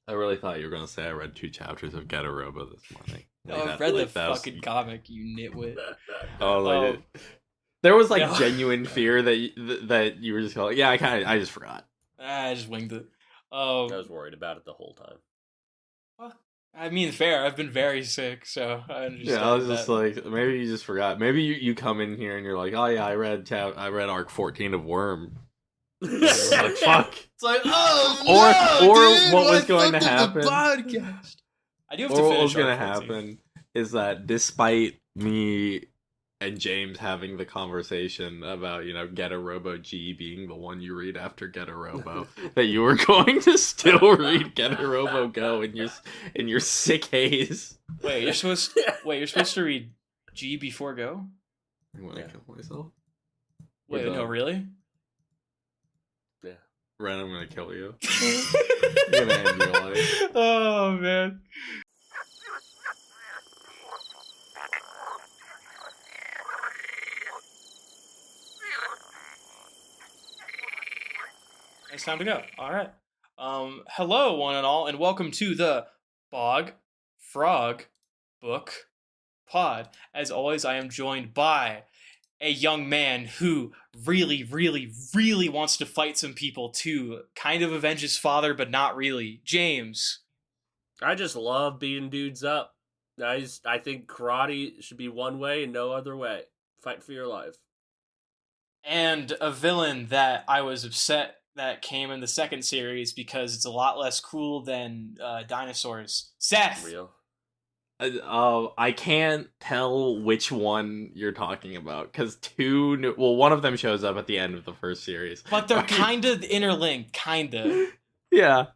I really thought you were gonna say I read 2 chapters of Getter Robo this morning. No, I've read the fucking comic, you nitwit. Oh, like there was like no. genuine fear that you were just like, yeah, I just forgot. I just winged it. I was worried about it the whole time. Well, I mean, fair. I've been very sick, so I understand. Yeah, I was just like, maybe you just forgot. Maybe you come in here and you're like, oh yeah, I read arc 14 of Worm. Like, fuck. It's like, oh or dude, what was going to happen? Podcast. I do have to Or finish. what was going to arc 14. happen is that despite me and James having the conversation about, Getter Robo G being the one you read after Getter Robo, that you were going to still read Getter Robo Go in your sick haze. Wait, you're supposed to read G before Go? I'm gonna kill myself. Wait, no, really? Yeah. Ren, I'm gonna kill you. I'm gonna end your life. Oh man. It's time to go. All right. Hello, one and all, and welcome to the Bog Frog Book Pod. As always, I am joined by a young man who really, really, really wants to fight some people to kind of avenge his father, but not really. James. I just love beating dudes up. I think karate should be one way and no other way. Fight for your life. And a villain that I was upset that came in the second series because it's a lot less cool than dinosaurs. Seth! Real. I can't tell which one you're talking about because one of them shows up at the end of the first series, but they're kind of interlinked, kind of. Yeah,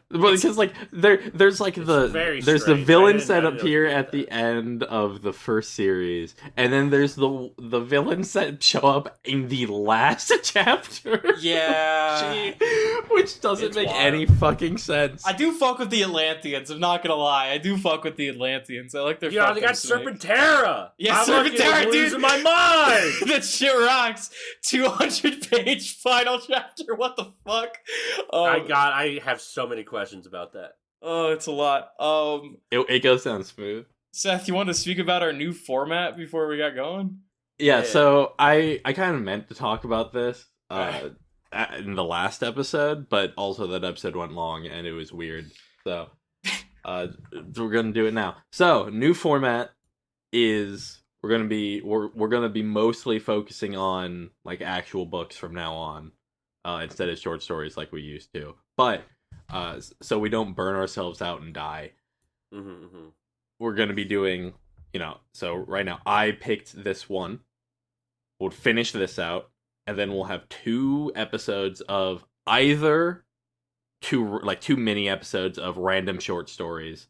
but because like there's the villain set up here at the end of the first series, and then there's the villains that show up in the last chapter. Yeah, which doesn't make any fucking sense. I do fuck with the Atlanteans. I'm not gonna lie, I do fuck with the Atlanteans. I like their. Yeah, they got Serpentera. Yeah, Serpentera, dude. Losing my mind. That shit rocks. 200-page final chapter. What the fuck? I have so many questions about that. Oh, it's a lot. It goes down smooth. Seth, you want to speak about our new format before we got going? Yeah. So I kind of meant to talk about this in the last episode, but also that episode went long and it was weird. So we're gonna do it now. So new format is we're gonna be mostly focusing on like actual books from now on, instead of short stories like we used to. But so we don't burn ourselves out and die. We're gonna be doing, so right now I picked this one. We'll finish this out, and then we'll have 2 episodes of either two mini episodes of random short stories,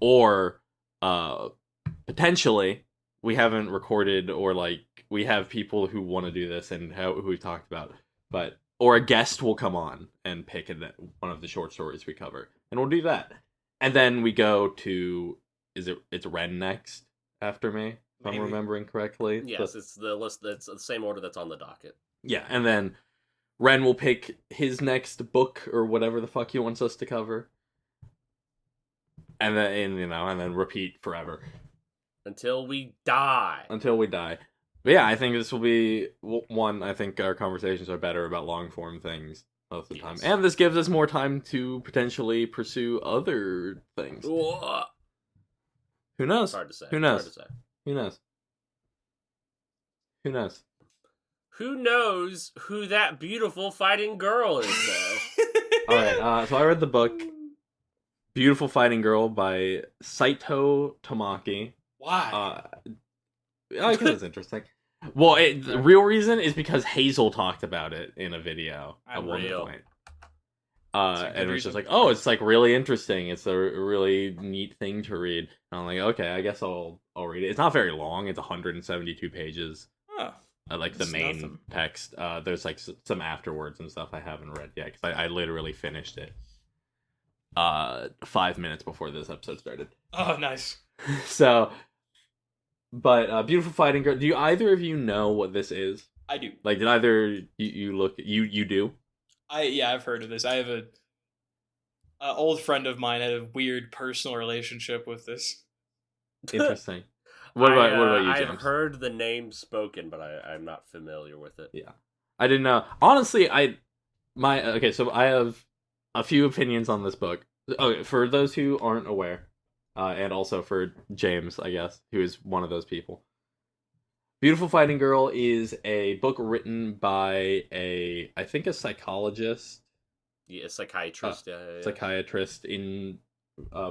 or potentially we haven't recorded, or like we have people who want to do this and who we've talked about, or a guest will come on and pick one of the short stories we cover, and we'll do that. And then we go to, it's Ren next after me, if I'm remembering correctly. Yes, it's the list. It's the same order that's on the docket. Yeah, and then Ren will pick his next book or whatever the fuck he wants us to cover, and then repeat forever until we die. But yeah, I think this will be one. I think our conversations are better about long form things most of the time, and this gives us more time to potentially pursue other things. Who knows? Hard to say. Who knows? Who knows? Who knows? Who knows who that beautiful fighting girl is, though? Alright, so I read the book Beautiful Fighting Girl by Saito Tamaki. Why? I think it's interesting. Well, the real reason is because Hazel talked about it in a video at one point. And it was just like, oh, it's like really interesting. It's a really neat thing to read. And I'm like, okay, I guess I'll read it. It's not very long. It's 172 pages. Huh. Like the main text. There's like some afterwards and stuff I haven't read yet because I literally finished it 5 minutes before this episode started. Oh, nice. So, but Beautiful Fighting Girl. Do either of you know what this is? I do. Like, did either you look? You do? I've heard of this. I have old friend of mine had a weird personal relationship with this. Interesting. What about you, James? I've heard the name spoken, but I'm not familiar with it. Yeah, I didn't know. Honestly, so I have a few opinions on this book. Okay, for those who aren't aware, and also for James, I guess, who is one of those people. Beautiful Fighting Girl is a book written by I think a psychologist. Yeah, psychiatrist. Psychiatrist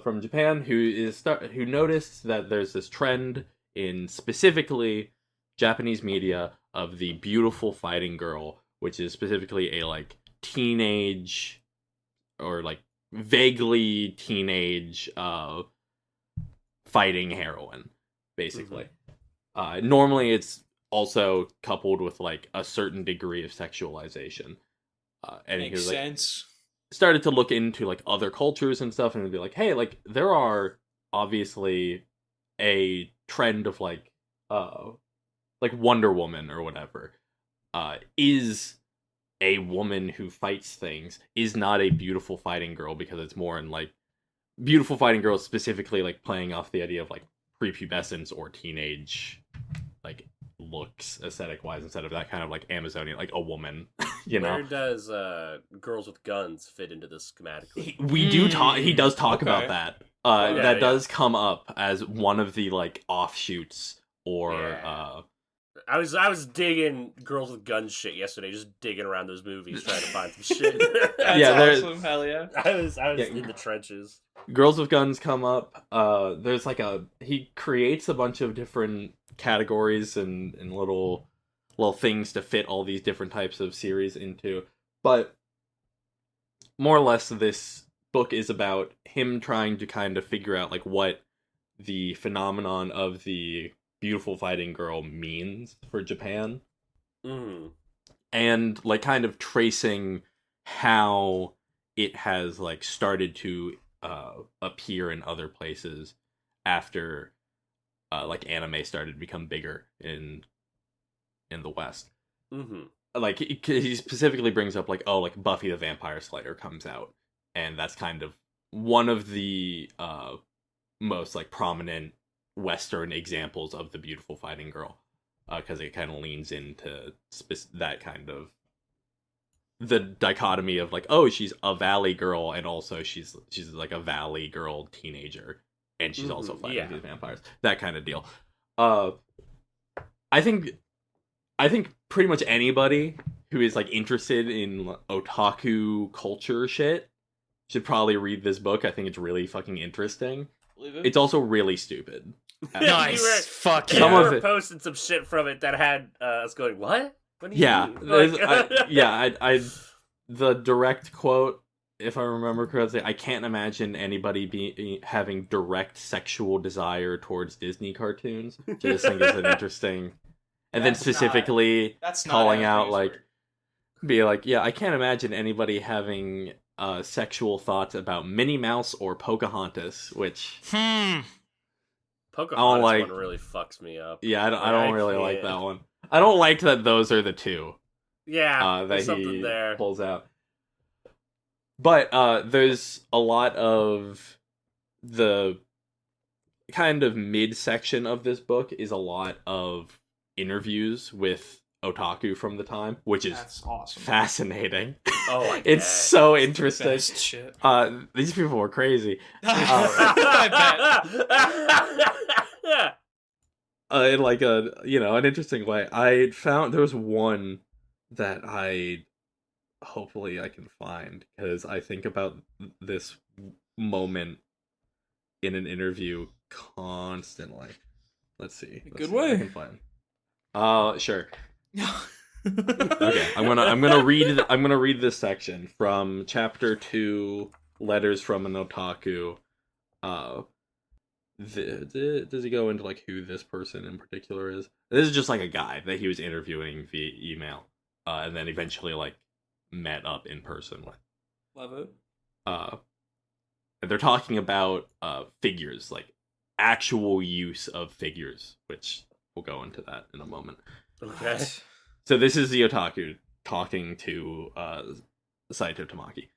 from Japan who noticed that there's this trend in specifically Japanese media of the beautiful fighting girl, which is specifically a like teenage or like vaguely teenage fighting heroine, basically. Normally it's also coupled with like a certain degree of sexualization. And Makes he was, sense. started to look into like other cultures and stuff, and it'd be like, hey, like there are obviously a trend of like Wonder Woman or whatever is a woman who fights things, is not a beautiful fighting girl, because it's more in like beautiful fighting girls specifically like playing off the idea of like prepubescence or teenage like looks aesthetic wise, instead of that kind of like Amazonian, like a woman. Where does Girls with Guns fit into this schematically? He does talk about that. That does come up as one of the like offshoots, or I was digging Girls with Guns shit yesterday, just digging around those movies trying to find some shit. That's awesome. Hell yeah. I was in the trenches. Girls with Guns come up. There's like he creates a bunch of different categories and little things to fit all these different types of series into. But more or less, this book is about him trying to kind of figure out like what the phenomenon of the beautiful fighting girl means for Japan. And like kind of tracing how it has like started to appear in other places after like anime started to become bigger in the West. Like he specifically brings up like, oh, like Buffy the Vampire Slayer comes out, and that's kind of one of the most like prominent Western examples of the beautiful fighting girl, because it kind of leans into that kind of the dichotomy of like, oh, she's a valley girl, and also she's like a valley girl teenager, and she's also fighting these vampires, that kind of deal. I think pretty much anybody who is like interested in otaku culture shit should probably read this book. I think it's really fucking interesting. It's also really stupid. Nice. Fuck yeah. Some of it posted some shit from it that had us going, what? What do you mean? I the direct quote, if I remember correctly, I can't imagine anybody having direct sexual desire towards Disney cartoons. I just think it's an interesting, and then specifically calling out like, be like, yeah, I can't imagine anybody having sexual thoughts about Minnie Mouse or Pocahontas, which Pocahontas one really fucks me up. Yeah, I don't really like that one. I don't like that those are the two. Yeah, that something he there. Pulls out. But there's a lot of the kind of midsection of this book is a lot of interviews with otaku from the time, which is awesome. Fascinating. Oh, it's so interesting. Best shit. These people were crazy. In like an interesting way. I found there was one that hopefully I can find, because I think about this moment in an interview constantly. Let's see. Good way. I can find. Sure. Okay, I'm gonna read this section from chapter 2, Letters from an Otaku. Does he go into like who this person in particular is? This is just like a guy that he was interviewing via email, and then eventually like met up in person with. Love it. And they're talking about figures, like actual use of figures, which we'll go into that in a moment. Okay. So this is the otaku talking to Saito Tamaki.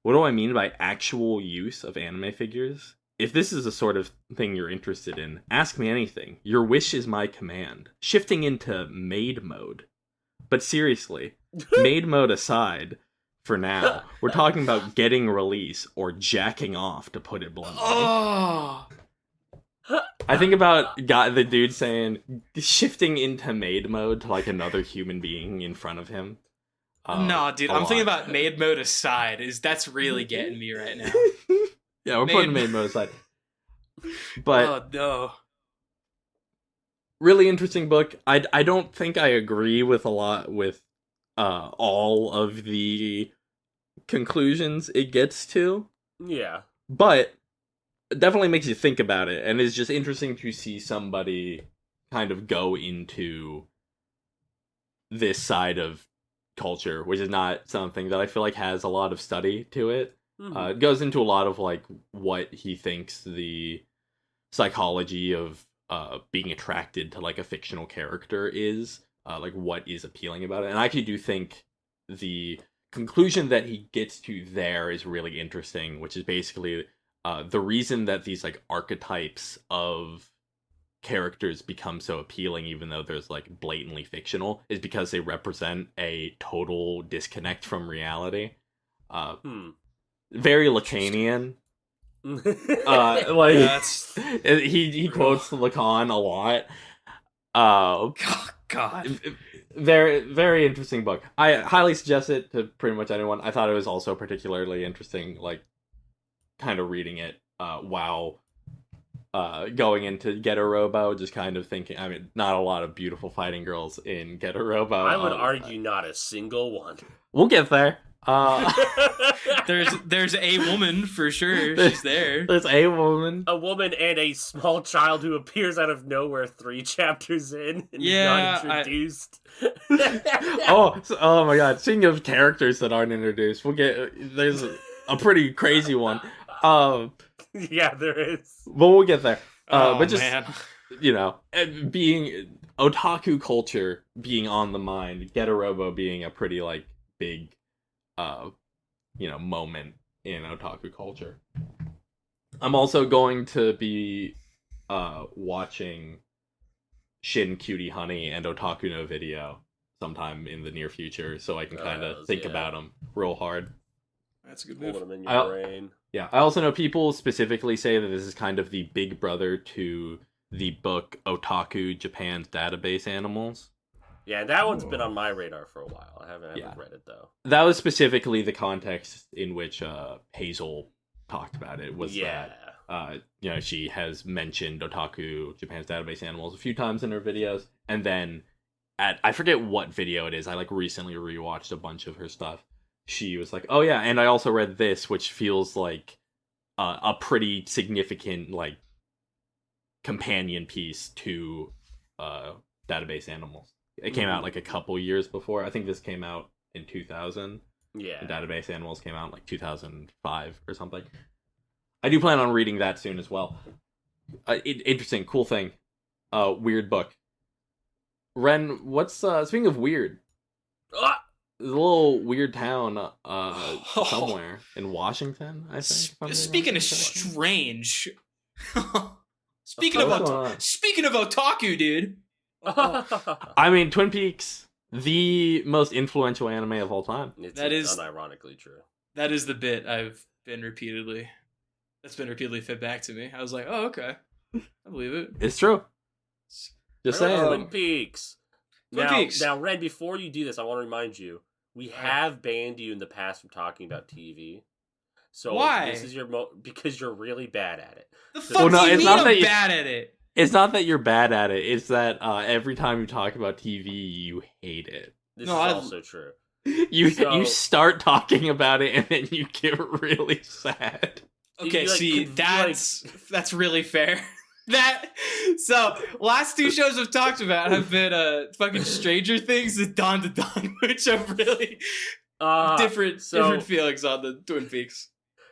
What do I mean by actual use of anime figures? If this is the sort of thing you're interested in, ask me anything. Your wish is my command. Shifting into Maid Mode. But seriously, Maid Mode aside, for now, we're talking about getting release or jacking off, to put it bluntly. Oh. I think about the dude saying, shifting into Maid Mode to like another human being in front of him. No, dude, I'm lot. thinking about Maid Mode aside. That's really getting me right now. Yeah, we're putting Maid Mode aside. But oh no. Really interesting book. I don't think I agree with a lot with all of the conclusions it gets to. Yeah. But it definitely makes you think about it, and it's just interesting to see somebody kind of go into this side of culture, which is not something that I feel like has a lot of study to it. Mm-hmm. It goes into a lot of like what he thinks the psychology of being attracted to like a fictional character is, like what is appealing about it. And I actually do think the conclusion that he gets to there is really interesting, which is basically the reason that these like archetypes of characters become so appealing, even though there's like blatantly fictional, is because they represent a total disconnect from reality. Very Lacanian. He quotes Lacan a lot. God. Very, very interesting book. I highly suggest it to pretty much anyone. I thought it was also particularly interesting, like, kind of reading it while going into Getter Robo, just kind of thinking, I mean, not a lot of beautiful fighting girls in Getter Robo. I would argue not a single one. We'll get there. There's a woman for sure. She's there. There's a woman. A woman and a small child who appears out of nowhere 3 chapters in and is not introduced. Oh my god. Speaking of characters that aren't introduced, there's a pretty crazy one. Yeah, there is. But we'll get there. But just, man. You know, being otaku culture being on the mind, Getter Robo being a pretty like big moment in otaku culture. I'm also going to be watching Shin Cutie Honey and Otaku no Video sometime in the near future, so I can kind of think about them real hard. That's a good move. Put them in your brain. Yeah, I also know people specifically say that this is kind of the big brother to the book Otaku Japan's Database Animals. Yeah, that one's been on my radar for a while. I haven't read it, though. That was specifically the context in which Hazel talked about it, was that she has mentioned Otaku Japan's Database Animals a few times in her videos, and then I forget what video it is, I like recently rewatched a bunch of her stuff. She was like, oh yeah, and I also read this, which feels like a pretty significant like companion piece to Database Animals. It came out like a couple years before. I think this came out in 2000. Yeah. The Database Animals came out in like 2005 or something. I do plan on reading that soon as well. Interesting, cool thing. Weird book. Ren, what's speaking of weird? There's a little weird town somewhere in Washington, I think. Speaking of strange. Speaking of otaku, dude. I mean, Twin Peaks, the most influential anime of all time. It's unironically true. That is the bit that's been repeatedly fed back to me. I was like, oh, okay. I believe it. It's true. Just saying. Twin Peaks. Now, Red, before you do this, I want to remind you, we have banned you in the past from talking about TV. So why? This is because you're really bad at it. The fuck do you mean I'm bad at it? It's not that you're bad at it. It's that every time you talk about TV, you hate it. This is also true. You start talking about it and then you get really sad. Okay, that's really fair. So last 2 shows I've talked about have been fucking Stranger Things and Dawn to Dawn, which are really different feelings on the Twin Peaks.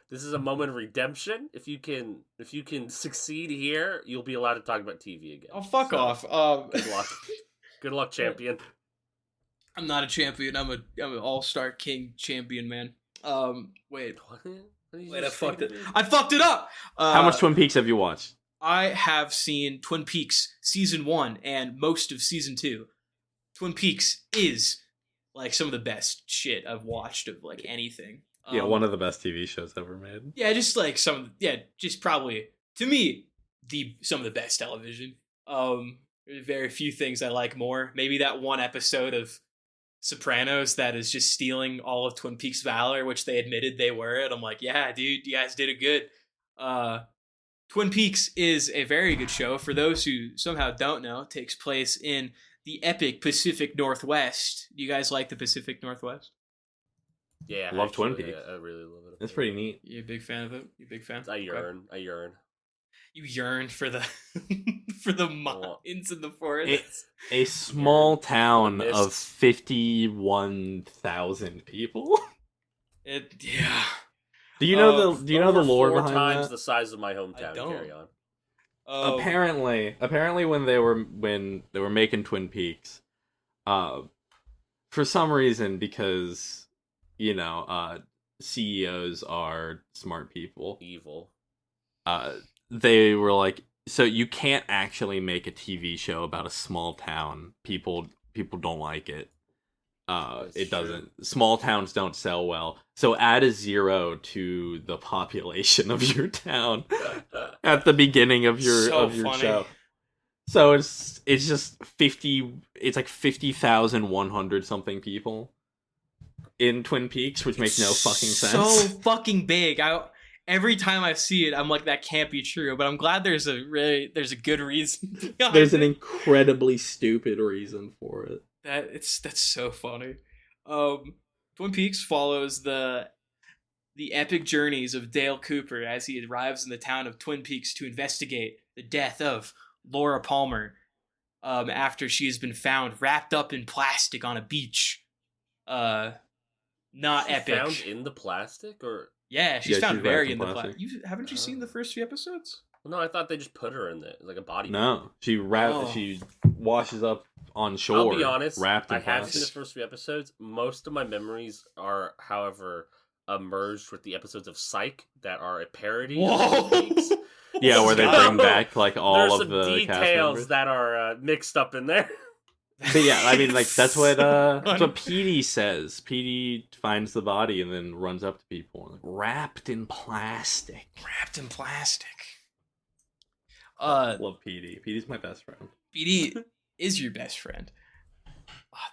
This is a moment of redemption. If you can succeed here, you'll be allowed to talk about TV again. Oh, fuck off. Good luck. Good luck, champion. I'm not a champion. I'm an all-star king champion, man. Wait, What? I fucked it. I fucked it up. How much Twin Peaks have you watched? I have seen Twin Peaks season 1 and most of season 2. Twin Peaks is like some of the best shit I've watched of like anything. Yeah, one of the best TV shows ever made. Yeah, just like just probably to me some of the best television. There's very few things I like more. Maybe that one episode of Sopranos that is just stealing all of Twin Peaks valor, which they admitted they were. And I'm like, yeah, dude, you guys did it good. Twin Peaks is a very good show. For those who somehow don't know, it takes place in the epic Pacific Northwest. Do you guys like the Pacific Northwest? Yeah, love Twin Peaks. I really love it. It's pretty neat. You a big fan of it? You a big fan? I yearn. You yearn for the for the mines in the forest. A small town of 51,000 people. Yeah. Do you know the lore behind times that? the size of my hometown. Carry on. Apparently, when they were making Twin Peaks, for some reason, because CEOs are smart people, Evil. They were like, so you can't actually make a TV show about a small town. People don't like it. It doesn't. Small towns don't sell well. So add a 0 to the population of your town at the beginning of your show. So it's just 50. It's like 50,100 something people in Twin Peaks, which makes no fucking sense. So fucking big. Every time I see it, I'm like, that can't be true. But I'm glad there's a good reason. There's an incredibly stupid reason for it. That's so funny. Twin Peaks follows the epic journeys of Dale Cooper as he arrives in the town of Twin Peaks to investigate the death of Laura Palmer after she has been found wrapped up in plastic on a beach. Not epic. Found in the plastic, or she's found buried in the plastic. Haven't you seen the first few episodes? Well, no, I thought they just put her in there like a body. No, she washes up on shore. I'll be honest, wrapped in I have plastic. seen the first few episodes. Most of my memories are, however, merged with the episodes of Psych that are a parody of Twin Peaks. Yeah, where they bring back like all of the details cast members that are mixed up in there. But yeah, I mean, like that's what Petey says. Petey finds the body and then runs up to people, like, wrapped in plastic. Love Petey. Petey's my best friend. Petey is your best friend.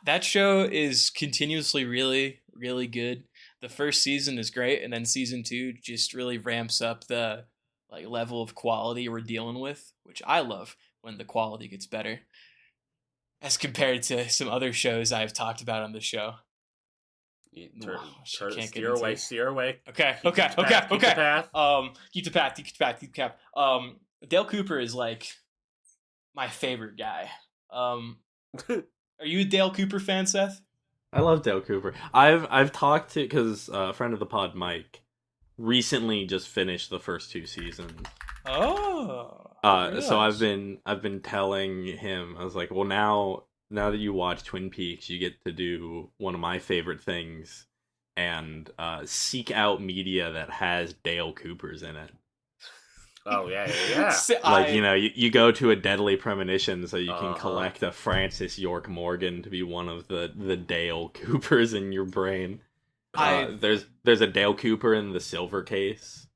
That show is continuously really, really good. The first season is great, and then season 2 just really ramps up the level of quality we're dealing with, which I love when the quality gets better as compared to some other shows I've talked about on the show. Steer away. Okay. Keep the path. Keep the path. Dale Cooper is like my favorite guy. Are you a Dale Cooper fan, Seth? I love Dale Cooper. I've talked to, because a friend of the pod, Mike, recently just finished the first 2 seasons. Oh. So I've been telling him, I was like, well, now that you watch Twin Peaks, you get to do one of my favorite things and seek out media that has Dale Coopers in it. Oh, yeah. You go to a Deadly Premonition so you can collect a Francis York Morgan to be one of the Dale Coopers in your brain. There's a Dale Cooper in the Silver Case.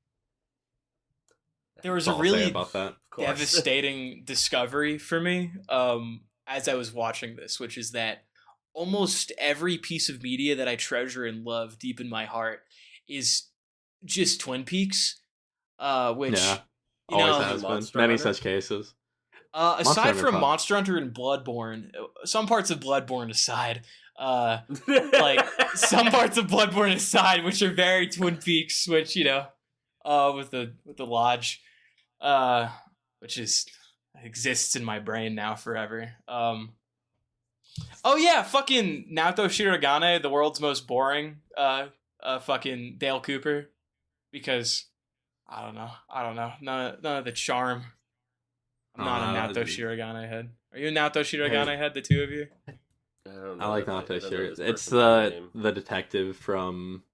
There was a really devastating discovery for me as I was watching this, which is that almost every piece of media that I treasure and love deep in my heart is just Twin Peaks, which always has been. Many such cases. Aside from Monster Hunter and Bloodborne, some parts of Bloodborne aside, some parts of Bloodborne aside, which are very Twin Peaks, which with the lodge, which exists in my brain now forever. Fucking Naoto Shirogane, the world's most boring, fucking Dale Cooper, because I don't know, none of the charm. I'm not a Naoto Shirogane head. Are you a Naoto Shirogane head? The two of you? I don't know. I like Naoto Shirogane. It's the detective from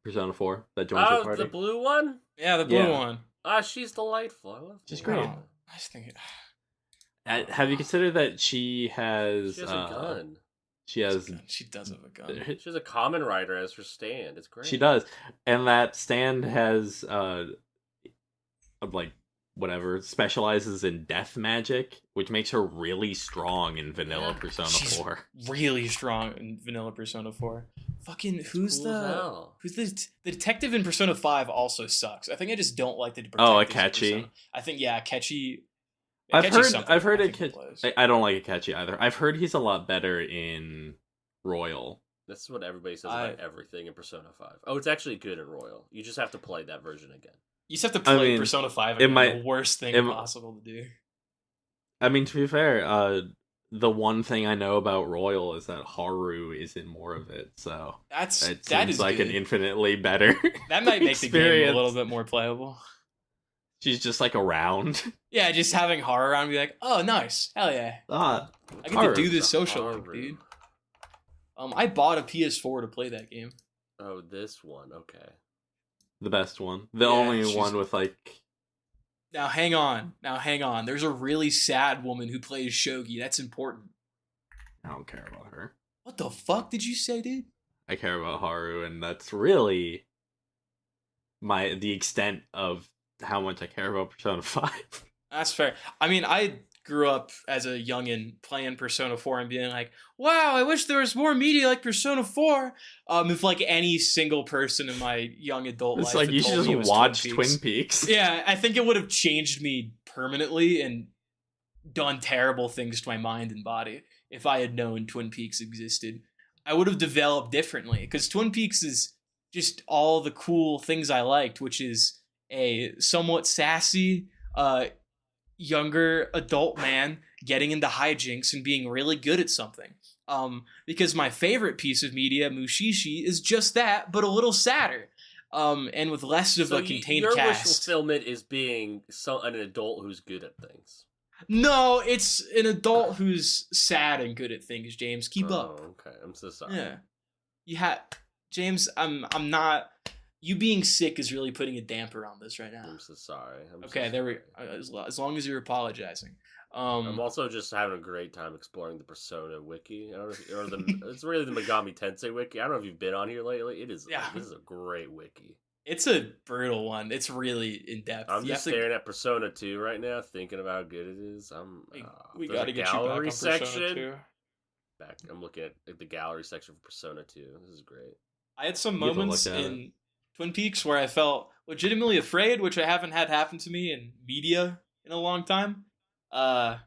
Persona 4 that joins your Oh, party? the blue one? Yeah, the blue one. She's delightful. I love She's blue. great. I just think Have you considered that she has... She has a gun. She has... She does have a gun. She has a common rider as her stand. It's great. She does. And that stand has, like, whatever, specializes in death magic, which makes her really strong in vanilla Persona She's 4. Really strong in vanilla Persona 4. Fucking who's cool the detective in Persona 5 also sucks. I think I just don't like the detectives in Akechi. Persona. I think Akechi. I've heard Akechi. I don't like Akechi either. I've heard he's a lot better in Royal. That's what everybody says about everything in Persona 5. Oh, it's actually good in Royal. You just have to play that version again. You just have to play Persona 5 again. The worst thing possible to do. I mean, to be fair, the one thing I know about Royal is that Haru is in more of it, so that seems like good. An infinitely better. That might make the game a little bit more playable. She's just like around. Yeah, just having Haru around and be like, oh, nice, hell yeah. I get to do this social link, dude. I bought a PS4 to play that game. Oh, this one, okay. The best one. The only one with like... Now hang on. There's a really sad woman who plays Shogi. That's important. I don't care about her. What the fuck did you say, dude? I care about Haru, and that's really the extent of how much I care about Persona 5. That's fair. I mean, I grew up as a youngin' playing Persona 4 and being like, wow, I wish there was more media like Persona 4. If like any single person in my young adult life, it's like you should just watch Twin Peaks. Yeah, I think it would have changed me permanently and done terrible things to my mind and body if I had known Twin Peaks existed. I would have developed differently, because Twin Peaks is just all the cool things I liked, which is a somewhat sassy, younger adult man getting into hijinks and being really good at something. Because my favorite piece of media, Mushishi, is just that, but a little sadder. And with less of a contained cast. Your wish fulfillment is being an adult who's good at things. No, it's an adult who's sad and good at things, James. Keep up. Okay. I'm so sorry. Yeah. James, I'm not... You being sick is really putting a damper on this right now. I'm so sorry. There we. As long as you're apologizing. I'm also just having a great time exploring the Persona wiki. I don't know if, it's really the Megami Tensei wiki. I don't know if you've been on here lately. It is. Yeah. This is a great wiki. It's a brutal one. It's really in depth. I'm just staring at Persona 2 right now, thinking about how good it is. We got to get you back on Persona 2. I'm looking at the gallery section for Persona 2. This is great. I had some moments in Twin Peaks where I felt legitimately afraid, which I haven't had happen to me in media in a long time. Bob,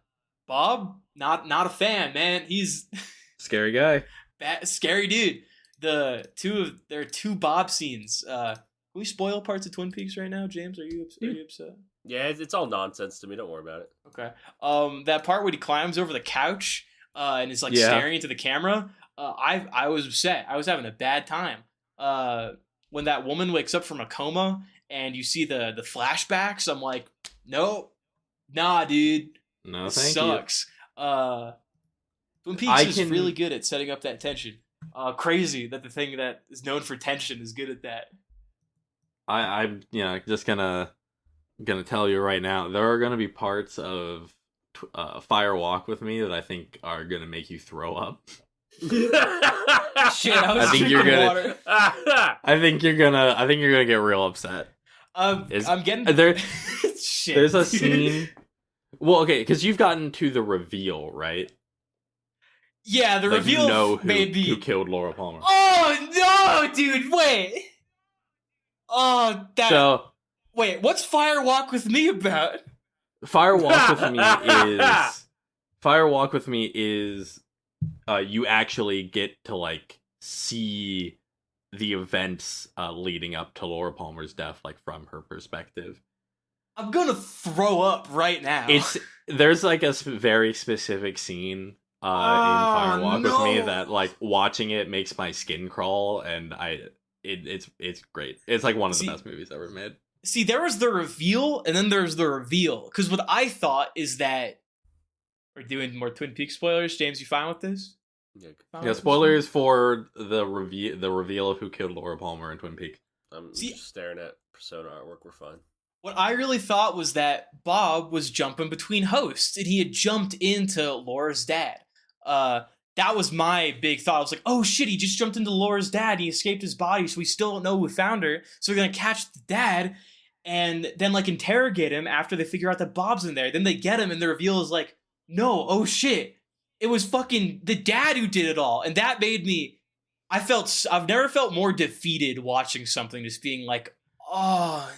not a fan, man. He's scary guy. Scary dude. There are two Bob scenes. Can we spoil parts of Twin Peaks right now, James? Are you upset? Yeah, it's all nonsense to me. Don't worry about it. Okay. That part where he climbs over the couch and is staring into the camera. I was upset. I was having a bad time. When that woman wakes up from a coma and you see the flashbacks, I'm like, nope, nah, dude. No, this thank sucks. You. Twin Peaks is really good at setting up that tension. Crazy that the thing that is known for tension is good at that. I'm just gonna tell you right now, there are gonna be parts of Fire Walk with Me that I think are gonna make you throw up. Shit, I think you're gonna get real upset. I'm getting there. Shit. There's a scene. Well, okay, because you've gotten to the reveal, right? Yeah, the reveal made me... who killed Laura Palmer. Oh no, dude! Wait. Wait, what's Fire Walk with Me about? Fire Walk with Me is you actually get to see the events leading up to Laura Palmer's death, from her perspective. I'm gonna throw up right now. There's a very specific scene in Fire Walk with Me that watching it makes my skin crawl, and it's great. It's one of the best movies ever made. See, there was the reveal, and then there's the reveal. Because what I thought is that we're doing more Twin Peaks spoilers. James, you fine with this? Yeah, spoilers for the reveal of who killed Laura Palmer in Twin Peaks. I'm just staring at Persona artwork. We're fine. What I really thought was that Bob was jumping between hosts, and he had jumped into Laura's dad. That was my big thought. I was like, oh shit, he just jumped into Laura's dad. He escaped his body, so we still don't know who found her. So we're gonna catch the dad, and then like interrogate him after they figure out that Bob's in there. Then they get him, and the reveal is like, no, oh shit, it was fucking the dad who did it all. And that made me, I've never felt more defeated watching something, just being like, oh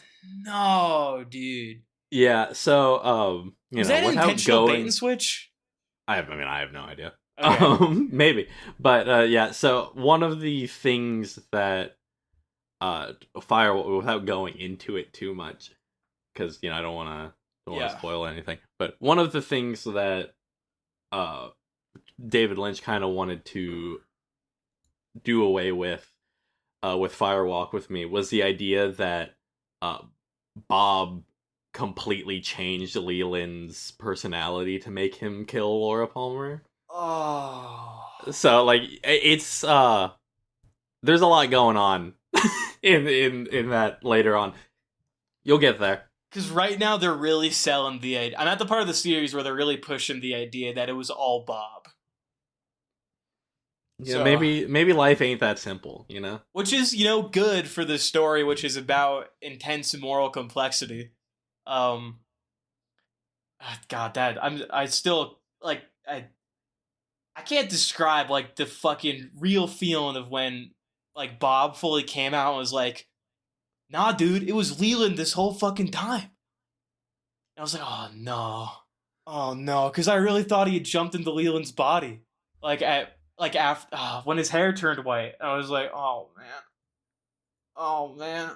no, dude. Yeah, so Was that an intentional bait and switch? I have no idea. Okay. Maybe. But yeah, so one of the things that Firewall, without going into it too much, because I don't want to spoil anything, but one of the things that David Lynch kind of wanted to do away with Firewalk with Me was the idea that Bob completely changed Leland's personality to make him kill Laura Palmer. Oh. So like it's there's a lot going on in that later on. You'll get there. Because right now they're really selling the idea. I'm at the part of the series where they're really pushing the idea that it was all Bob. Yeah, so, maybe life ain't that simple, Which is, good for the story, which is about intense moral complexity. God, I still like I can't describe like the fucking real feeling of when like Bob fully came out and was like, nah, dude, it was Leland this whole fucking time. And I was like, oh no, because I really thought he had jumped into Leland's body, after when his hair turned white. I was like, oh man.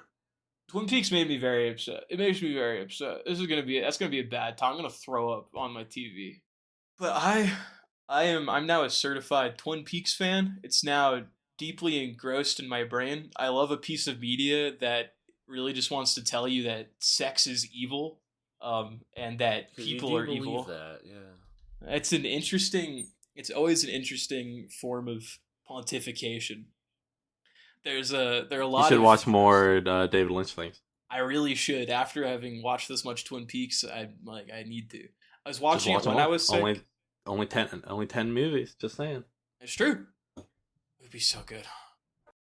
Twin Peaks made me very upset. It makes me very upset. That's gonna be a bad time. I'm gonna throw up on my TV. But I'm now a certified Twin Peaks fan. It's now deeply engrossed in my brain. I love a piece of media that really just wants to tell you that sex is evil, and that people are evil. That, yeah. It's always an interesting form of pontification. There are a lot. You should watch more David Lynch things. I really should. After having watched this much Twin Peaks, I need to. I was watching it when I was sick. Only 10 movies. Just saying. It's true. It would be so good.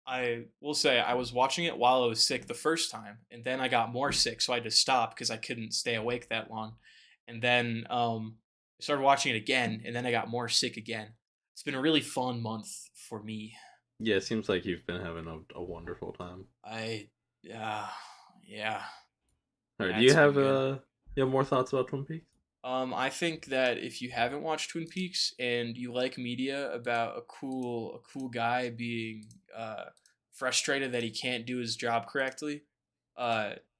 I will say I was watching it while I was sick the first time, and then I got more sick, so I had to stop because I couldn't stay awake that long. And then I started watching it again, and then I got more sick again. It's been a really fun month for me. Yeah, it seems like you've been having a wonderful time. Yeah. All right, do you have more thoughts about Twin Peaks? I think that if you haven't watched Twin Peaks and you like media about a cool guy being frustrated that he can't do his job correctly,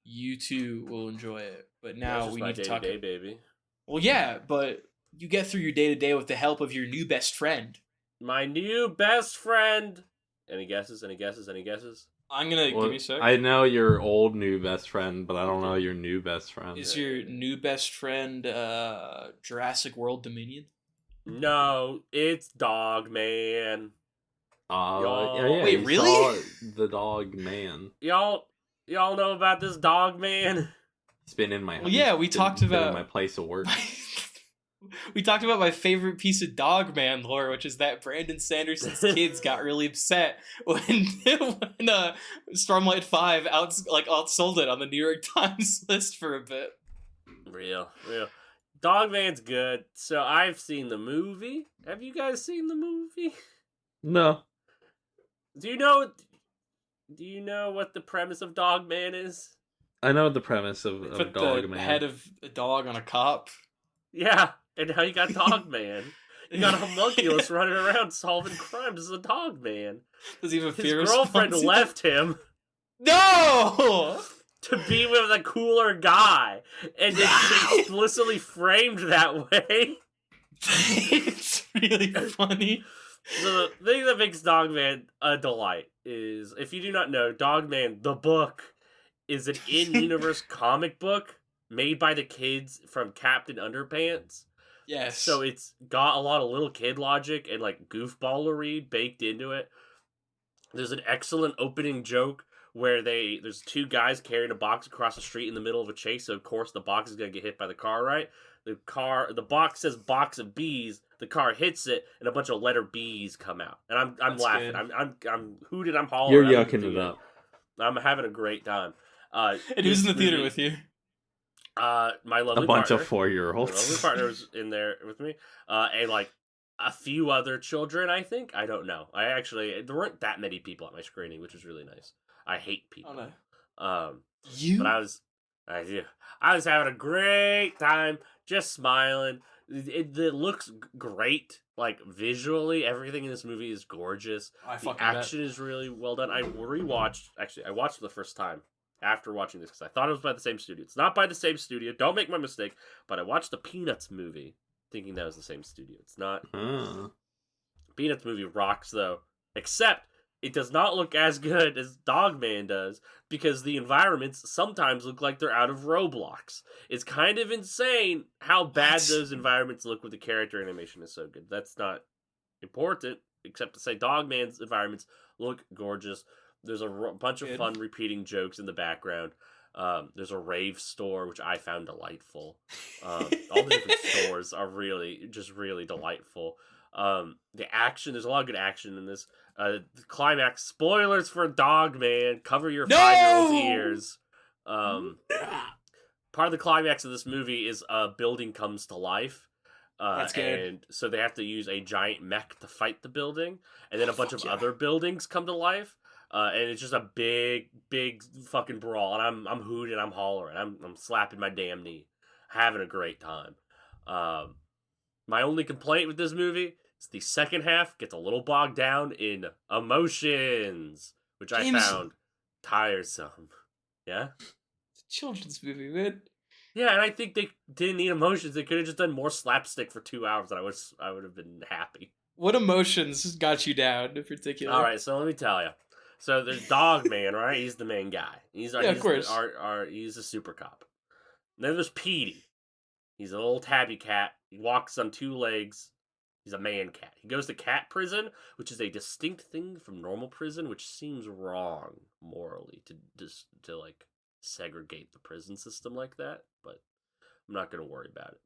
you too will enjoy it. But now we need to talk. Day, baby. Well, yeah, but you get through your day to day with the help of your new best friend. My new best friend. Any guesses? I'm gonna give me a sec. I know your old new best friend, but I don't know your new best friend. Is your new best friend Jurassic World Dominion? No, it's Dog Man. Yeah. Wait, really? The Dog Man. Y'all know about this Dog Man? It's been in my. Well, yeah, we talked about my place of work. We talked about my favorite piece of Dog Man lore, which is that Brandon Sanderson's kids got really upset when Stormlight 5 outsold it on the New York Times list for a bit. Real. Dog Man's good. So I've seen the movie. Have you guys seen the movie? No. Do you know what the premise of Dog Man is? I know the premise of Dog Man. The head of a dog on a cop. Yeah. And how you got Dog Man. You got a homunculus running around solving crimes as a Dog Man. Does he have a His girlfriend left him. No! To be with a cooler guy. And it's explicitly framed that way. It's really funny. So the thing that makes Dog Man a delight is, if you do not know, Dog Man, the book, is an in-universe comic book made by the kids from Captain Underpants. Yes. So it's got a lot of little kid logic and like goofballery baked into it. There's an excellent opening joke where there's two guys carrying a box across the street in the middle of a chase. So of course the box is gonna get hit by the car, right? The box says box of bees. The car hits it, and a bunch of letter B's come out. And I'm That's laughing. good. I'm hooting. I'm hollering. You're I'm yucking hooting. it up. I'm having a great time. And who's in the theater with you? My lovely A bunch partner. of 4-year-olds. My lovely partner was in there with me, and like a few other children. I think I don't know. There weren't that many people at my screening, which was really nice. I hate people. Oh, no. But I was having a great time, just smiling. It looks great, like visually. Everything in this movie is gorgeous. The action is really well done. I watched it the first time after watching this because I thought it was by the same studio. It's not by the same studio. Don't make my mistake. But I watched the Peanuts movie thinking that was the same studio. It's not. Peanuts movie rocks though, except it does not look as good as Dogman does because the environments sometimes look like they're out of Roblox. It's kind of insane how bad those environments look with the character animation is so good. That's not important, except to say Dogman's environments look gorgeous. There's a bunch of fun repeating jokes in the background. There's a rave store, which I found delightful. All the different stores are really delightful. The action, there's a lot of good action in this. The climax, spoilers for Dogman, cover your 5-year-old's ears. Part of the climax of this movie is a building comes to life. That's good. And so they have to use a giant mech to fight the building, and then a bunch of other buildings come to life. And it's just a big fucking brawl, and I'm hooting, I'm hollering, I'm slapping my damn knee, having a great time. My only complaint with this movie is the second half gets a little bogged down in emotions, which I found tiresome. Yeah? It's a children's movie, man. Yeah, and I think they didn't need emotions. They could have just done more slapstick for 2 hours, and I would have been happy. What emotions got you down in particular? All right, so let me tell you. So there's Dogman, right? He's the main guy. He's of course. He's a super cop. And then there's Petey. He's a little tabby cat. He walks on 2 legs. He's a man cat. He goes to cat prison, which is a distinct thing from normal prison, which seems wrong morally to like segregate the prison system like that. But I'm not gonna worry about it.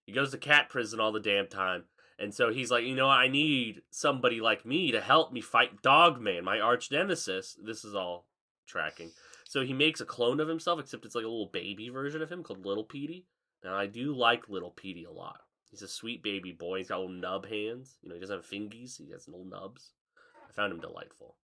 He goes to cat prison all the damn time. And so he's like, you know what? I need somebody like me to help me fight Dogman, my arch nemesis. This is all tracking. So he makes a clone of himself, except it's like a little baby version of him called Little Petey. Now, I do like Little Petey a lot. He's a sweet baby boy. He's got little nub hands. You know, he doesn't have fingies. He has little nubs. I found him delightful.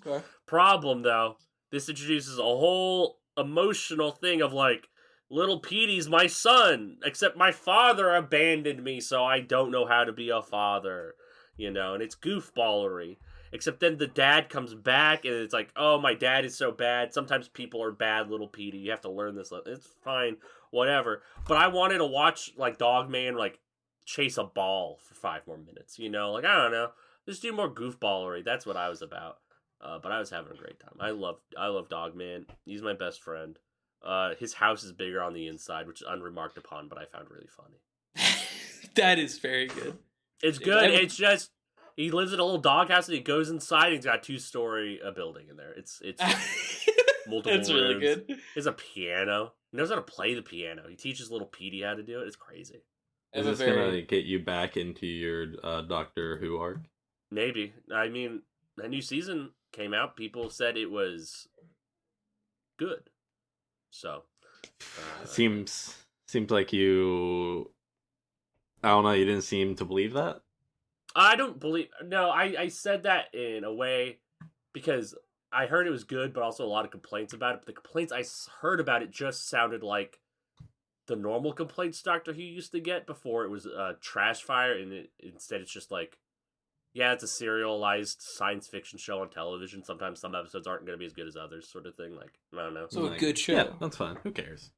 Okay. Problem, though, this introduces a whole emotional thing of like, Little Petey's my son, except my father abandoned me, so I don't know how to be a father, you know, and it's goofballery. Except then the dad comes back, and it's like, oh, my dad is so bad. Sometimes people are bad, Little Petey. You have to learn this. It's fine, whatever. But I wanted to watch, like, Dogman, like, chase a ball for 5 more minutes, you know? Like, I don't know. Just do more goofballery. That's what I was about. But I was having a great time. I love Dogman. He's my best friend. His house is bigger on the inside, which is unremarked upon, but I found really funny. That is very good. It's good. It's just he lives in a little doghouse and he goes inside and he's got a 2-story building in there. It's multiple That's really rooms. good. There's a piano. He knows how to play the piano. He teaches little Petey how to do it. It's crazy. Is this gonna get you back into your Doctor Who arc? Maybe. I mean, a new season came out. People said it was good. So seems like you. I don't know. You didn't seem to believe that. I don't believe. No, I said that in a way because I heard it was good, but also a lot of complaints about it. But the complaints I heard about it just sounded like the normal complaints Doctor Who used to get before it was trash fire, and instead it's just like, yeah, it's a serialized science fiction show on television. Sometimes some episodes aren't going to be as good as others, sort of thing. Like, I don't know. So a good show. Yeah, that's fine. Who cares?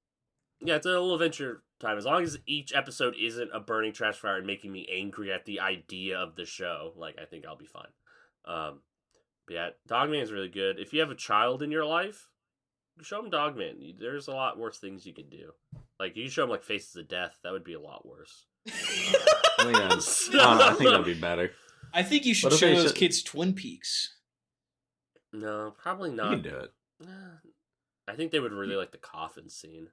Yeah, it's a little adventure time. As long as each episode isn't a burning trash fire and making me angry at the idea of the show, like, I think I'll be fine. But yeah, Dogman is really good. If you have a child in your life, show them Dogman. There's a lot worse things you could do. Like, you show them, like, Faces of Death. That would be a lot worse. I think that'd be better. I think you should show those kids Twin Peaks. No, probably You not. can do it. I think they would really like the coffin scene.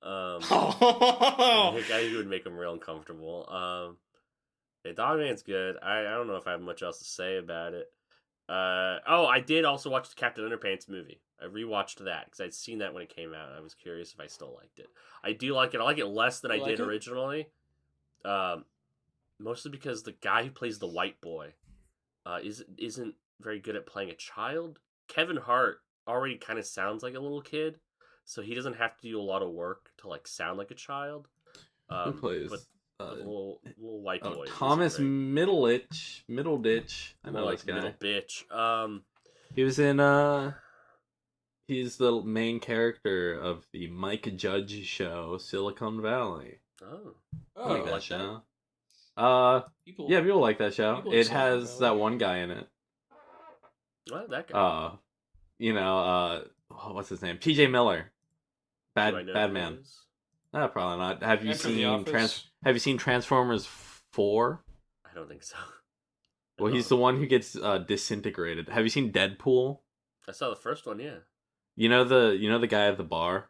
I Oh, think it would make them real uncomfortable. Yeah, Dogman's good. I don't know if I have much else to say about it. I did also watch the Captain Underpants movie. I rewatched that because I'd seen that when it came out. I was curious if I still liked it. I do like it. I like it less than I did originally. Mostly because the guy who plays the white boy isn't very good at playing a child. Kevin Hart already kind of sounds like a little kid, so he doesn't have to do a lot of work to like sound like a child. Who plays? But the little white boy. Thomas Middleditch. I know this guy. Middle bitch. He was in he's the main character of the Mike Judge show, Silicon Valley. Oh, I like that like show. People, Yeah, people like that show. people It like has Silicon that Valley. one guy in it. what that guy? What's his name? T.J. Miller. Do I know Bad who man. it is? Probably not. Have you And from The seen Office. Have you seen Transformers 4? I don't think so. Well, he's the one who gets disintegrated. Have you seen Deadpool? I saw the first one. Yeah. You know the guy at the bar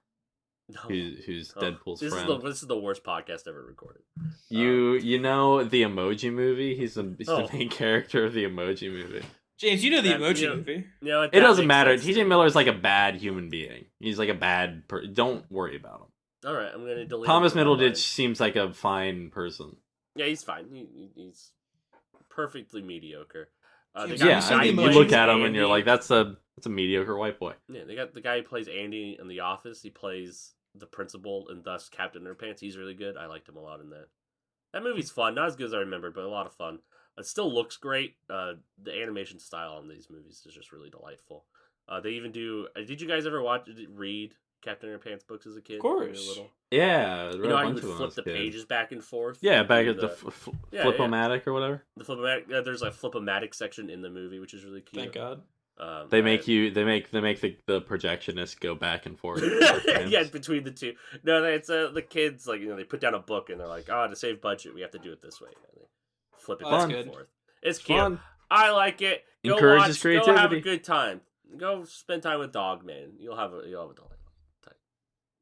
No. who's Deadpool's this friend. This is the worst podcast ever recorded. You know the Emoji Movie? He's the Oh. main character of the Emoji Movie. James, you know the That- Emoji you know- movie. No, It doesn't matter. TJ Miller's like a bad human being. He's like a bad don't worry about him. All right, I'm gonna delete. Thomas him from my Middleditch mind. seems like a fine person. Yeah, he's fine. He's perfectly mediocre. They James, got Yeah, the seen guy I mean, the you who look plays at him and you're Andy. like, that's a mediocre white boy. Yeah, they got the guy who plays Andy in The Office. He plays the principal and thus Captain Underpants. He's really good. I liked him a lot in that. That movie's fun. Not as good as I remember, but a lot of fun. It still looks great. The animation style on these movies is just really delightful. They even do. Did you guys ever read Captain Underpants books as a kid? Of when you were course. little? Yeah, You know how you would flip the pages back and forth? Yeah, back Do at the Yeah, Flipomatic or whatever. The Flipomatic. There's a Flipomatic section in the movie, which is really cute. Thank God. They make the projectionist go back and forth. Yeah, between the two. No, it's the kids like they put down a book and they're like, to save budget, we have to do it this way. And they flip it Oh, that's back and good. forth. It's cute. Fun. I like it. Go Encourages watch. Go have a creativity. good time. Go spend time with Dogman. You'll have a delightful time.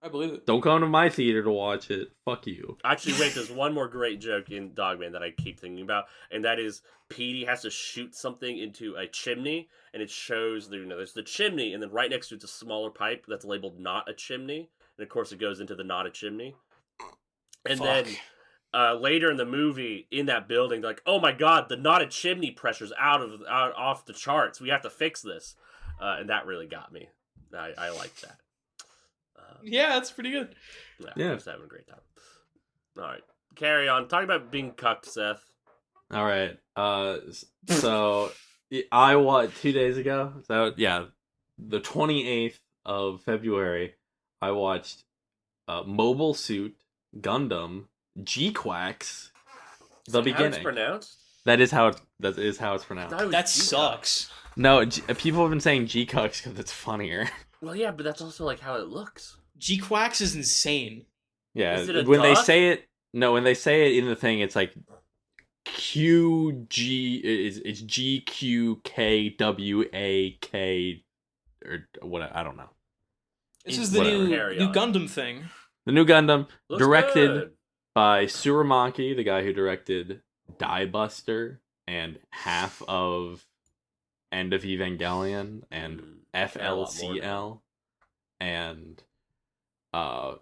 I believe it. Don't come to my theater to watch it. Fuck you. Actually, wait. There's one more great joke in Dogman that I keep thinking about, and that is Petey has to shoot something into a chimney, and it shows there's the chimney, and then right next to it's a smaller pipe that's labeled "not a chimney," and of course it goes into the "not a chimney." And Fuck. then later in the movie, in that building, they're like, "Oh my god, the not a chimney pressure's off the charts. We have to fix this," and that really got me. I like that. Yeah, that's pretty good. Yeah. I'm just having a great time. All right, carry on. Talk about being cucked, Seth. All right. So I watched 2 days ago. So yeah, the 28th of February, I watched Mobile Suit Gundam G-Quacks. The How it's beginning. pronounced? That is how it's pronounced. That was That G-Cuck. sucks. No, people have been saying G-Cucks because it's funnier. Well, yeah, but that's also like how it looks. G-Quacks is insane. Yeah, Is it a when they duck? say it, no, when they say it in the thing, it's like QG. It's GQKWAK or what? I don't know. This is the Whatever, new carry on. Gundam thing. The new Gundam, Looks directed good. by Tsurumaki, the guy who directed Die Buster and half of End of Evangelion and Yeah, a lot more FLCL and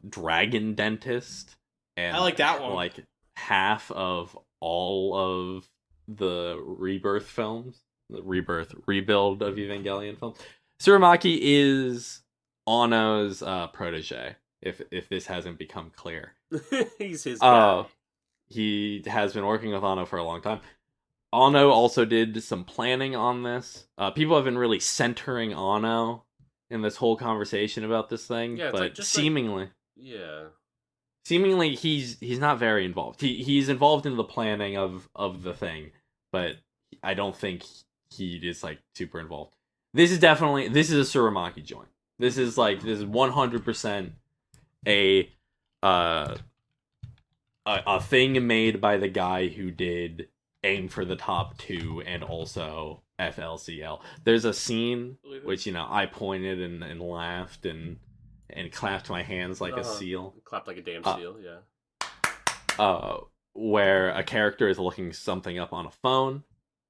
Dragon Dentist and I like that one. like half of all of the Rebirth films, the rebuild of Evangelion films. Tsurumaki is Ano's protege, if this hasn't become clear. He's his guy. He has been working with Ano for a long time. Ano also did some planning on this. People have been really centering Ano in this whole conversation about this thing, Yeah, it's but like- just like- seemingly Yeah. he's not very involved. He's involved in the planning of the thing, but I don't think he is like super involved. This is a Tsurumaki joint. This is 100% a thing made by the guy who did Aim for the Top 2 and also FLCL. There's a scene which I pointed and laughed and clapped my hands like a seal. Clapped like a damn seal, yeah. Where a character is looking something up on a phone,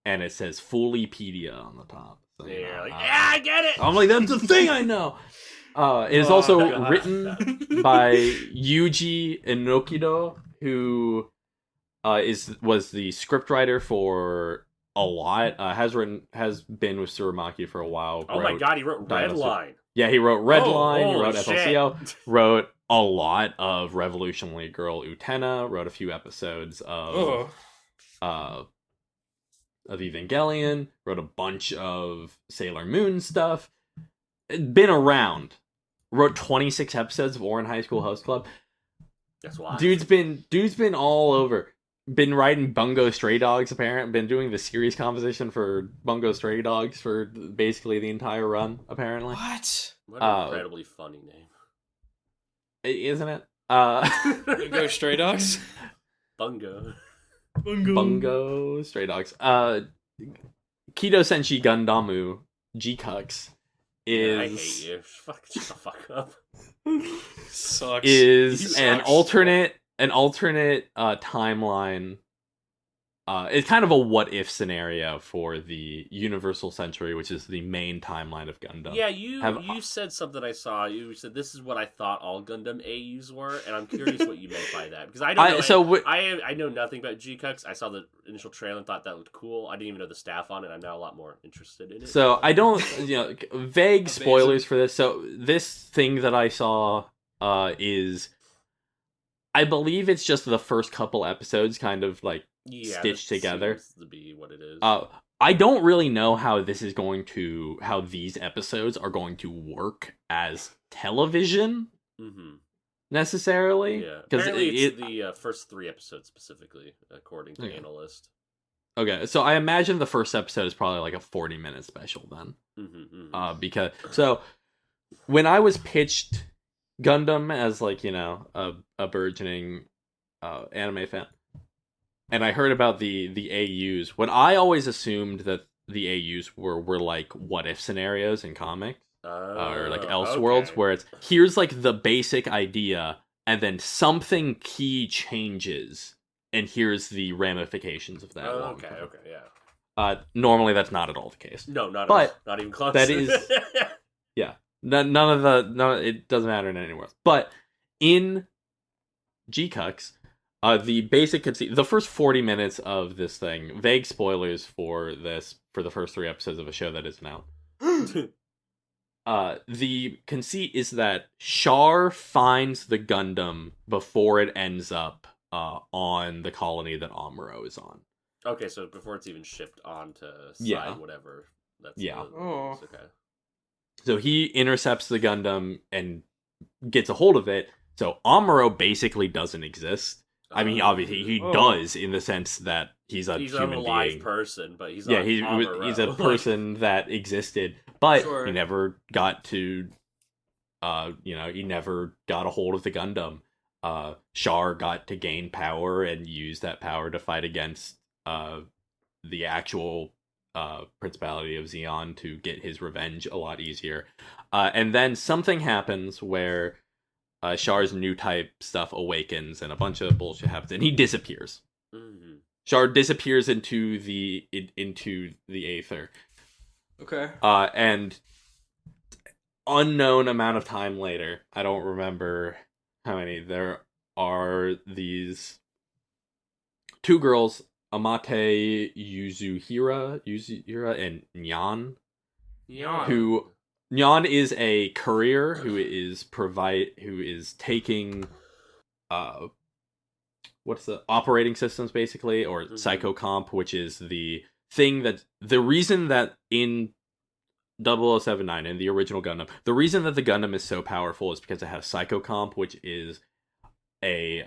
and it says Fullypedia on the top. So, yeah, I get it! I'm like, that's the thing I know! It is also written by Yuji Inokido, who was the scriptwriter for a lot. Has been with Tsurumaki for a while. Oh my god, he wrote Redline. Yeah, he wrote Redline, he wrote FLCL, wrote a lot of Revolutionary Girl Utena, wrote a few episodes of Evangelion, wrote a bunch of Sailor Moon stuff. Been around. Wrote 26 episodes of Ouran High School Host Club. That's why. Dude's been all over. Been writing Bungo Stray Dogs, apparently. Been doing the series composition for Bungo Stray Dogs for basically the entire run, apparently. What? What an incredibly funny name. Isn't it? Bungo Stray Dogs? Bungo Stray Dogs. Kido Senshi Gundamu G-Cux is... I hate you. Shut the fuck up. Sucks. Is an alternate timeline. It's kind of a what-if scenario for the Universal Century, which is the main timeline of Gundam. Yeah, you said something I saw. You said this is what I thought all Gundam AUs were, and I'm curious what you meant by that. Because I don't know. I know nothing about G-Cux. I saw the initial trailer and thought that looked cool. I didn't even know the staff on it. I'm now a lot more interested in it. So I don't, vague spoilers for this. So this thing that I saw is, I believe it's just the first couple episodes kind of like stitched together. Seems to be what it is. I don't really know how these episodes are going to work as television necessarily. Yeah, apparently it's the first 3 episodes specifically, according to Analyst. Okay, so I imagine the first episode is probably like a 40-minute special then. Because when I was pitched Gundam as like a burgeoning anime fan, and I heard about the AUs, what I always assumed that the AUs were like what if scenarios in comics or like Elseworlds, where it's here's like the basic idea and then something key changes and here's the ramifications of that. Yeah. Normally that's not at all the case. No, not even close. That is, yeah. None of it doesn't matter in anywhere else. But in G-Cux, the basic conceit, the first 40 minutes of this thing, vague spoilers for the first 3 episodes of a show that isn't out. The conceit is that Char finds the Gundam before it ends up on the colony that Amuro is on. Okay, so before it's even shipped on to side whatever. That's okay. So he intercepts the Gundam and gets a hold of it. So Amuro basically doesn't exist. I mean, obviously he does in the sense that he's a human an alive being. Person, but he's he's a person that existed, but he never got to, he never got a hold of the Gundam. Char got to gain power and use that power to fight against the actual Principality of Zeon to get his revenge a lot easier. And then something happens where Char's new type stuff awakens and a bunch of bullshit happens and he disappears. Char disappears into the aether. Okay. And unknown amount of time later, I don't remember how many, there are these 2 girls, Amate Yuzuhira and Nyan. Who Nyan is a courier who is taking what's the operating systems basically, or psychocomp, which is the thing that the reason that in 0079 in the original Gundam, the reason that the Gundam is so powerful is because it has psychocomp, which is a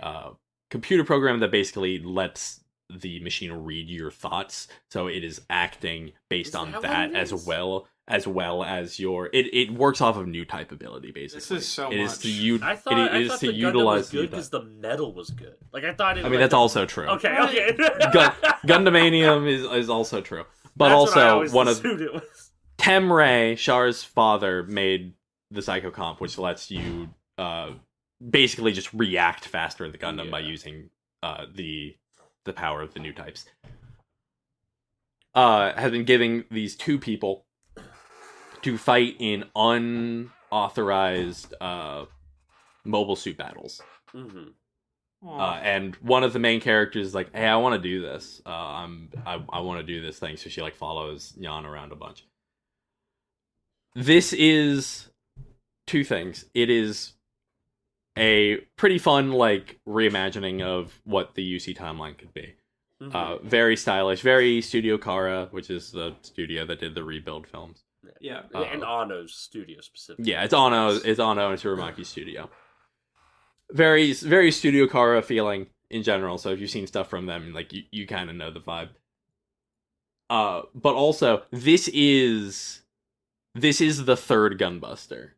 computer program that basically lets the machine read your thoughts, so it is acting based on that as well as your it works off of new type ability basically. This is so it much. Is to I thought the utilize Gundam was good because the metal was good. Like I thought. That's also true. Okay. Gundamanium is also true, But That's what I also, always one of assumed it was. Temray, Char's father, made the Psycho Comp, which lets you basically just react faster in the Gundam by using the power of the new types. Has been giving these two people to fight in unauthorized mobile suit battles. Mm-hmm. And one of the main characters is like, hey, I want to do this. I want to do this thing. So she like follows Jan around a bunch. This is two things. It is a pretty fun like reimagining of what the UC timeline could be. Very stylish, very Studio Kara, which is the studio that did the Rebuild films. Yeah. And Anno's studio specifically. Yeah, it's Anno and Tsurumaki's studio. Very, very Studio Kara feeling in general. So if you've seen stuff from them, like you kind of know the vibe. But also this is the third Gunbuster.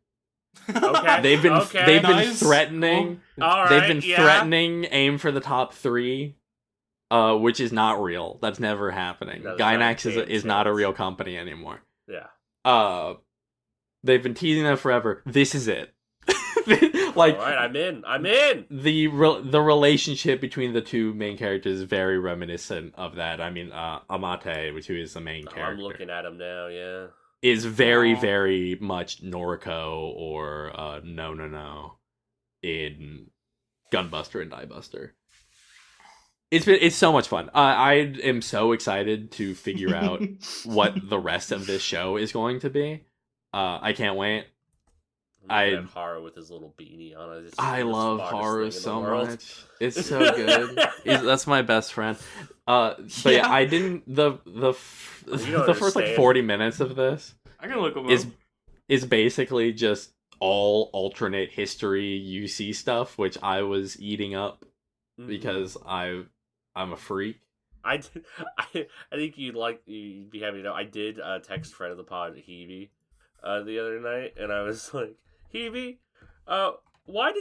Okay. They've been Nice. threatening. Cool. All right, They've been yeah. threatening aim for the top 3, which is not real. That's never happening. That's Gainax not is not a real company anymore. Yeah. They've been teasing them forever. This is it. Like, all right, I'm in. the relationship between the two main characters is very reminiscent of that. I mean, Amate, which is the main character, I'm looking at him now. Yeah. is very, very much Noriko or No in Gunbuster and Diebuster. It's so much fun. I am so excited to figure out what the rest of this show is going to be. I can't wait. I have Haru with his little beanie on. I love Haru so much. It's so good. That's my best friend. But yeah, I didn't the first like 40 minutes of this. I can look them up. Is basically just all alternate history UC stuff, which I was eating up because I'm a freak. I think you'd be happy to know I did text friend of the pod Hebe the other night, and I was like, Hebe, why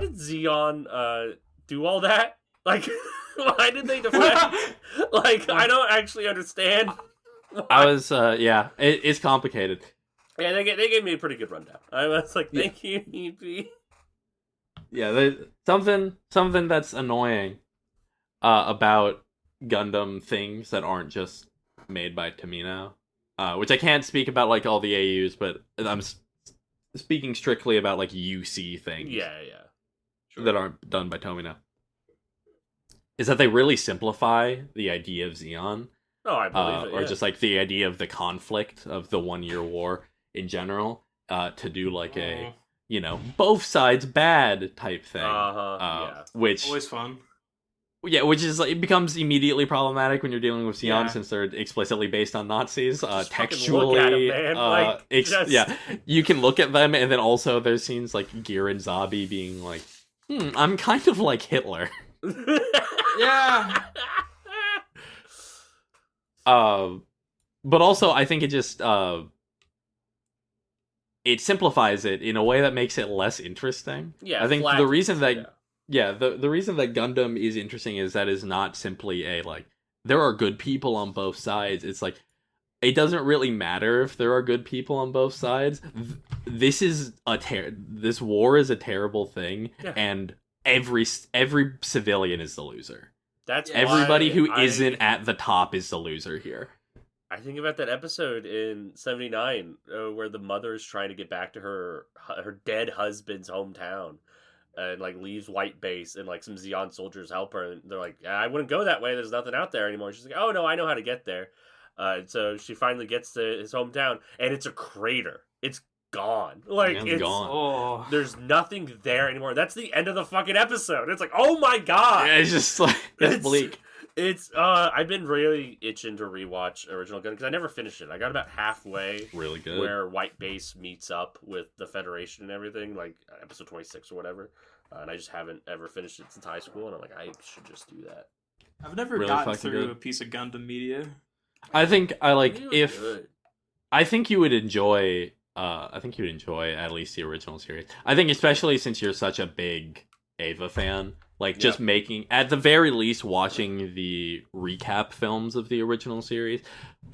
did Zeon do all that? Like, why did they defend? Like, I don't actually understand. I was it's complicated. Yeah, they gave me a pretty good rundown. I was like, thank you, Hebe. Yeah, something that's annoying about Gundam things that aren't just made by Tomino, which I can't speak about like all the AUs, but I'm speaking strictly about like UC things. Yeah, sure. That aren't done by Tomino. Is that they really simplify the idea of Zeon. Oh, I believe it. Or just like the idea of the conflict of the 1 year war in general, to do like a both sides bad type thing. Yeah. Which always fun. Yeah, which is like, it becomes immediately problematic when you're dealing with Zeon since they're explicitly based on Nazis. Textually, look at 'em, man. You can look at them, and then also there's scenes like Gear and Zabi being like, I'm kind of like Hitler. Yeah. But also I think it just it simplifies it in a way that makes it less interesting. Yeah, I think the reason that the reason that Gundam is interesting is that is not simply a like there are good people on both sides. It's like it doesn't really matter if there are good people on both sides. This is this war is a terrible thing, and every civilian is the loser. That's everybody who isn't at the top is the loser here. I think about that episode in 79 where the mother is trying to get back to her dead husband's hometown and like leaves White Base, and like some Zeon soldiers help her, and they're like, I wouldn't go that way, there's nothing out there anymore. She's like, oh no, I know how to get there. And so she finally gets to his hometown, and it's a crater. It's gone. Like, it's gone. There's nothing there anymore. That's the end of the fucking episode. It's like, oh my god. Yeah, it's just like it's bleak. It's I've been really itching to rewatch Original Gun because I never finished it. I got about halfway. Really good. Where White Base meets up with the Federation and everything, like episode 26 or whatever. And I just haven't ever finished it since high school, and I'm like, I should just do that. I've never gotten through a piece of Gundam media. I think I like really if good. I think you would enjoy at least the original series. I think especially since you're such a big Ava fan, Like, just making, at the very least, watching the recap films of the original series.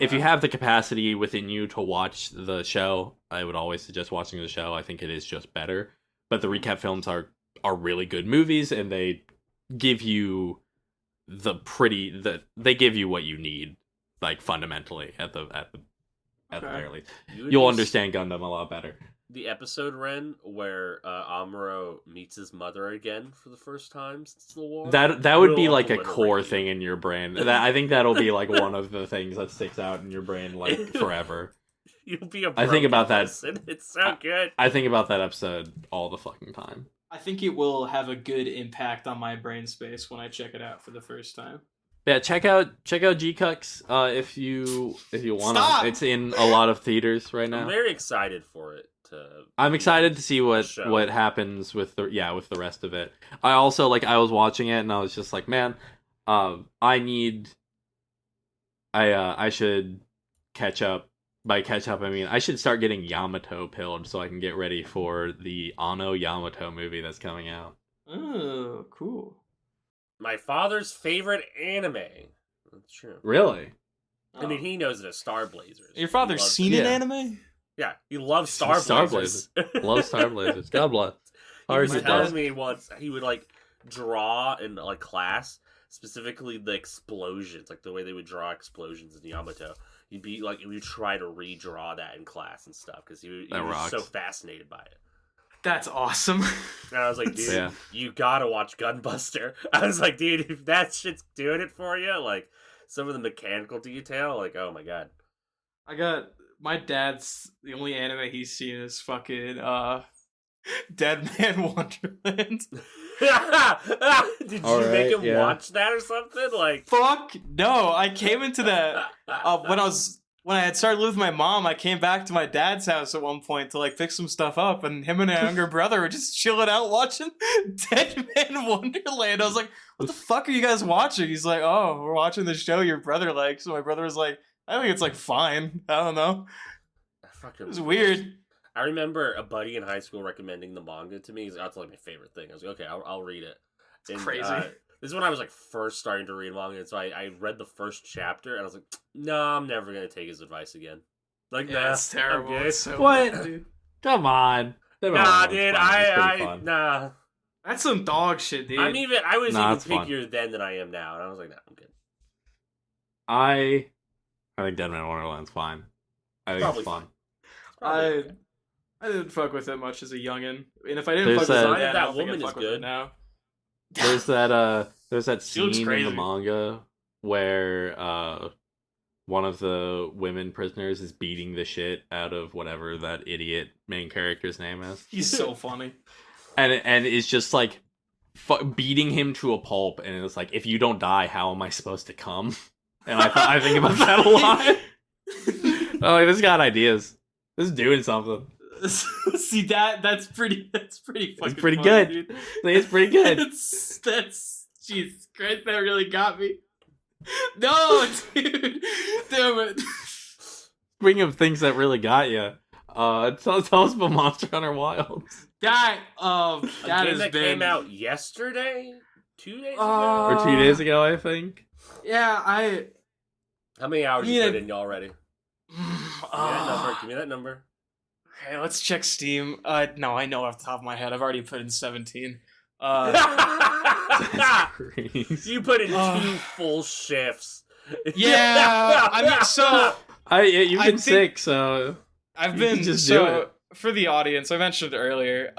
If you have the capacity within you to watch the show, I would always suggest watching the show. I think it is just better. But the recap films are really good movies, and they give you they give you what you need, like, fundamentally, at the very least. You'll understand Gundam a lot better. The episode, Ren, where Amuro meets his mother again for the first time since the war. That would be like a core thing in your brain. I think that'll be like one of the things that sticks out in your brain like forever. You'll be a I think about that. Person. It's so good. I think about that episode all the fucking time. I think it will have a good impact on my brain space when I check it out for the first time. Yeah, check out G-Cucks if you want to. It's in a lot of theaters right now. I'm very excited for it. I'm excited to see what happens with the rest of it. I also I was watching it and I was just like, man, I should catch up. By catch up, I mean I should start getting Yamato pilled so I can get ready for the Anno Yamato movie that's coming out. Oh, cool. My father's favorite anime. That's true. Really? I mean, he knows it as Star Blazers. Your father's seen an anime? Yeah, he loves Star Blazers. Loves Star Blazers. God bless. He was telling me once he would draw in class, specifically the explosions, like the way they would draw explosions in Yamato. He'd be he would try to redraw that in class and stuff because he was so fascinated by it. That's awesome. And I was like, dude, you gotta watch Gunbuster. I was like, dude, if that shit's doing it for you, some of the mechanical detail, oh my god. My dad's, the only anime he's seen is fucking, Dead Man Wonderland. Did you make him watch that or something? Fuck no! I came into that when I had started living with my mom. I came back to my dad's house at one point to pick some stuff up, and him and my younger brother were just chilling out watching Dead Man Wonderland. I was like, "What the fuck are you guys watching?" He's like, "Oh, we're watching the show your brother likes." So my brother was like, "I think it's fine. I don't know." It was weird. I remember a buddy in high school recommending the manga to me. He's like, that's my favorite thing. I was like, okay, I'll read it. It's crazy. This is when I was first starting to read manga, and so I read the first chapter, and I was like, no, I'm never gonna take his advice again. That's terrible. It's so bad, dude. Come on. Nah, dude. Nah. That's some dog shit, dude. I was even pickier then than I am now, and I was like, nah, I'm good. I think Dead Man Wonderland's fine. I think it's fun. I didn't fuck with it much as a youngin', and if I didn't fuck with it then, that woman is good now. There's that scene in the manga where one of the women prisoners is beating the shit out of whatever that idiot main character's name is. He's so funny, and it's just beating him to a pulp, and it's if you don't die, how am I supposed to come? And I think about that a lot. This got ideas. This is doing something. See that's pretty fucking it's pretty funny, good. Dude. It's pretty good. That's Jesus Christ, that really got me. No, dude. Damn it. Speaking of things that really got you, tell us about Monster Hunter Wilds. That came out yesterday, 2 days ago, or 2 days ago, I think. Yeah, How many hours you put in already? Give me that number. Okay, let's check Steam. No, I know off the top of my head. I've already put in 17. You put in 2 full shifts. Yeah, you've been sick, so I've been just do it. For the audience, I mentioned earlier.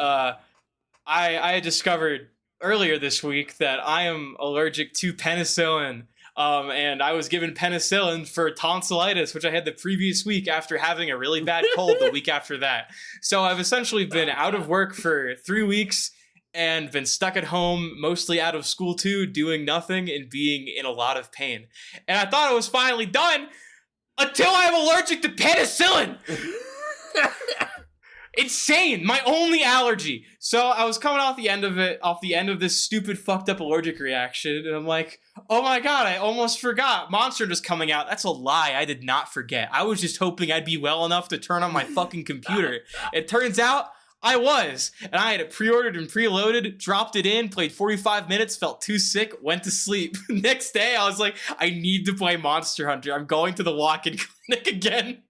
I discovered earlier this week that I am allergic to penicillin. And I was given penicillin for tonsillitis, which I had the previous week after having a really bad cold the week after that. So I've essentially been out of work for 3 weeks and been stuck at home, mostly out of school too, doing nothing and being in a lot of pain. And I thought it was finally done until I'm allergic to penicillin. Insane. My only allergy. So I was coming off the end of this stupid fucked up allergic reaction, and I'm like, oh my god, I almost forgot. Monster just coming out. That's a lie. I did not forget. I was just hoping I'd be well enough to turn on my fucking computer. It turns out I was, and I had it pre-ordered and preloaded, dropped it in, played 45 minutes, felt too sick, went to sleep. Next day, I was like, I need to play Monster Hunter. I'm going to the walk-in clinic again.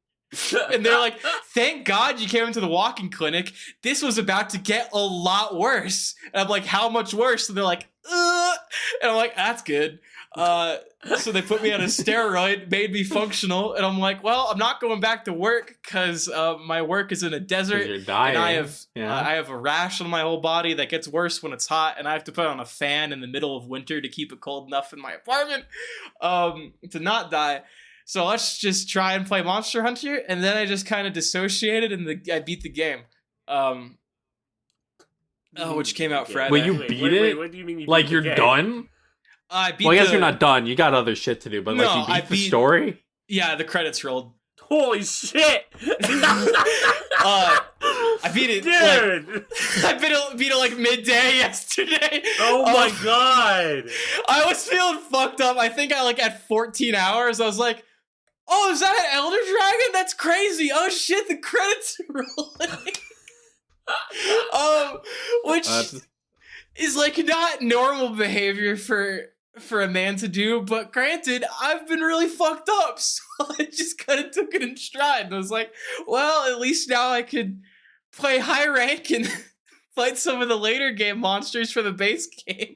And they're like, thank God you came into the walk-in clinic. This was about to get a lot worse. And I'm like, how much worse? And they're like, ugh. And I'm like, that's good. So they put me on a steroid, made me functional, and I'm like, well, I'm not going back to work because my work is in a desert, You're dying. and I have a rash on my whole body that gets worse when it's hot, and I have to put on a fan in the middle of winter to keep it cold enough in my apartment to not die. So let's just try and play Monster Hunter, and then I just kind of dissociated, and I beat the game. Which came out Friday. Wait, you beat it? What do you mean you Like beat you're the game? done? I beat Well, I guess you're not done. You got other shit to do, but like No, you I beat the beat- story? Yeah, the credits rolled. Holy shit! I beat it. Dude! I beat it like midday yesterday. Oh my god! I was feeling fucked up. I think I at 14 hours. I was like, "Oh, is that an Elder Dragon? That's crazy! Oh shit, the credits are rolling." Which is like not normal behavior for a man to do, but granted, I've been really fucked up, so I just kind of took it in stride. And I was like, well, at least now I could play high rank and fight some of the later game monsters for the base game.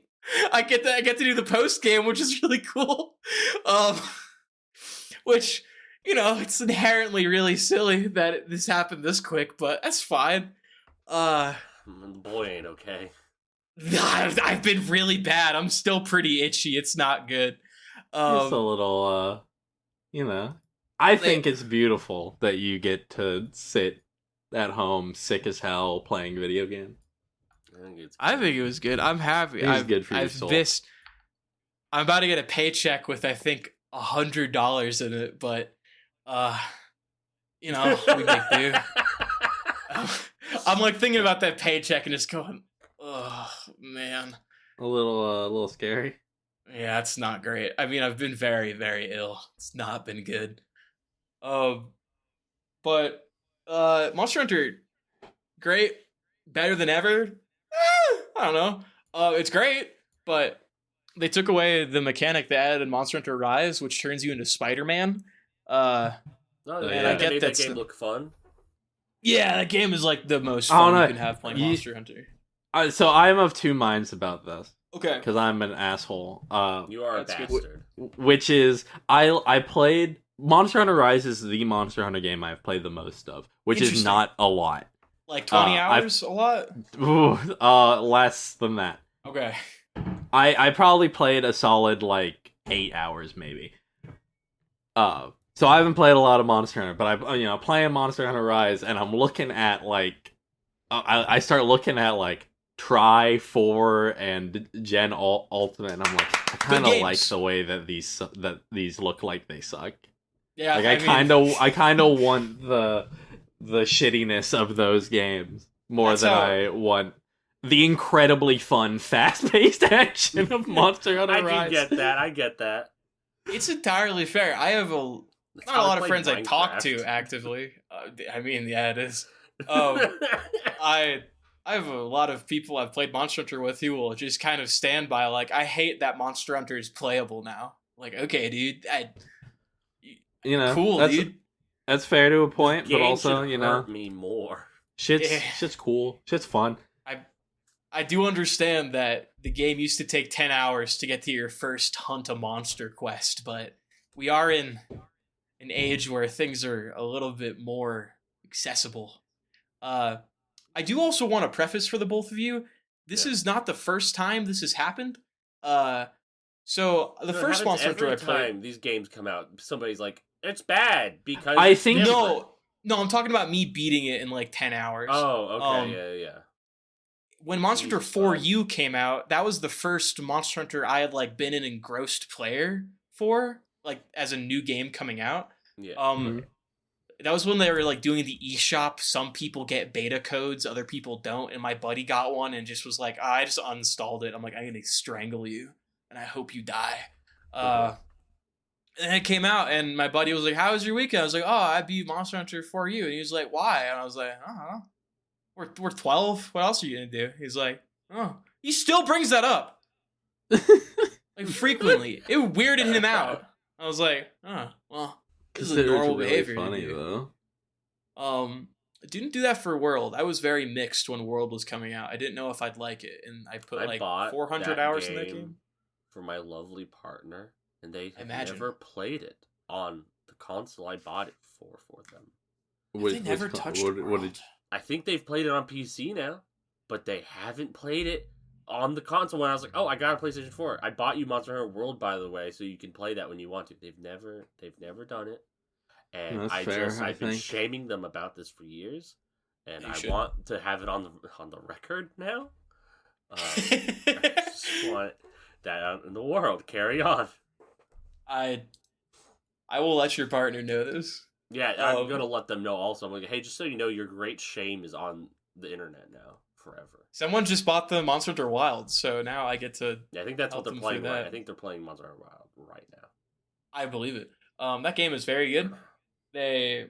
I get to do the post game, which is really cool. Which, it's inherently really silly that this happened this quick, but that's fine. The boy ain't okay. I've been really bad. I'm still pretty itchy. It's not good. Just a little, I think it's beautiful that you get to sit at home sick as hell playing video games. I think it was good. I'm happy. It was good for your soul. I'm about to get a paycheck with I think $100 in it, but we make do. I'm like thinking about that paycheck and just going, oh man, A little scary. yeah, it's not great. I mean, I've been very, very ill. It's not been good. But Monster Hunter, great, better than ever. I don't know. It's great, but they took away the mechanic they added in Monster Hunter Rise, which turns you into Spider-Man. Oh, and I get that game look fun. Yeah, that game is like the most I don't fun know. you can have playing Monster Hunter. So I'm of two minds about this Okay. because I'm an asshole. You are a That's good. bastard. Which is I played Monster Hunter Rise is the Monster Hunter game I've played the most of, which is Interesting. not a lot. Like 20 hours? A lot? Ooh, less than that. Okay. I probably played a solid 8 hours maybe. So I haven't played a lot of Monster Hunter, but I playing Monster Hunter Rise, and I'm looking at I start looking at Try 4 and Gen Ultimate, and I'm like, I kind of like the way that these look like they suck. Yeah, I kind of want the shittiness of those games more than I want the incredibly fun, fast-paced action of Monster Hunter I Rise. I get that. It's entirely fair. I have not a lot of friends I talk to actively. Yeah, it is. I have a lot of people I've played Monster Hunter with who will just kind of stand by I hate that Monster Hunter is playable now. Okay, dude, cool, dude. That's fair to a point, but Game also, should hurt me more. Shit's cool. Shit's fun. I do understand that the game used to take 10 hours to get to your first hunt a monster quest, but we are in an age where things are a little bit more accessible. I do also want to preface for the both of you, this is not the first time this has happened. So the first Monster Hunter I played, time these games come out, somebody's like, it's bad because I think no, I'm talking about me beating it in 10 hours. Oh, okay, yeah. When Monster Hunter 4U came out, that was the first Monster Hunter I had been an engrossed player for, as a new game coming out. Yeah. That was when they were doing the eShop. Some people get beta codes, other people don't, and my buddy got one and just was like, I just uninstalled it. I'm like, I'm gonna strangle you, and I hope you die. And then it came out, and my buddy was like, how was your weekend? I was like, oh, I beat Monster Hunter 4U, and he was like, why? And I was like, I don't know. we're 12. What else are you gonna do? He's like, oh, he still brings that up like frequently. It weirded him out. I was like, oh, well, this is a normal behavior. Funny though. I didn't do that for World. I was very mixed when World was coming out. I didn't know if I'd like it, and I put like 400 hours in that game for my lovely partner, and they have Imagine. never played it on the console I bought it for them. They never touched World. I think they've played it on PC now, but they haven't played it on the console. When I was like, oh, I got a PlayStation 4. I bought you Monster Hunter World, by the way, so you can play that when you want to. They've never done it. And I've been shaming them about this for years, and I want to have it on the record now. I just want that out in the world. Carry on. I will let your partner know this. Yeah, I'm gonna let them know. Also, I'm like, hey, just so you know, your great shame is on the internet now forever. Someone just bought the Monster Hunter Wild, so now I get to. Yeah, I think that's what they're playing. Right. I think they're playing Monster Hunter Wild right now. I believe it. That game is very good. They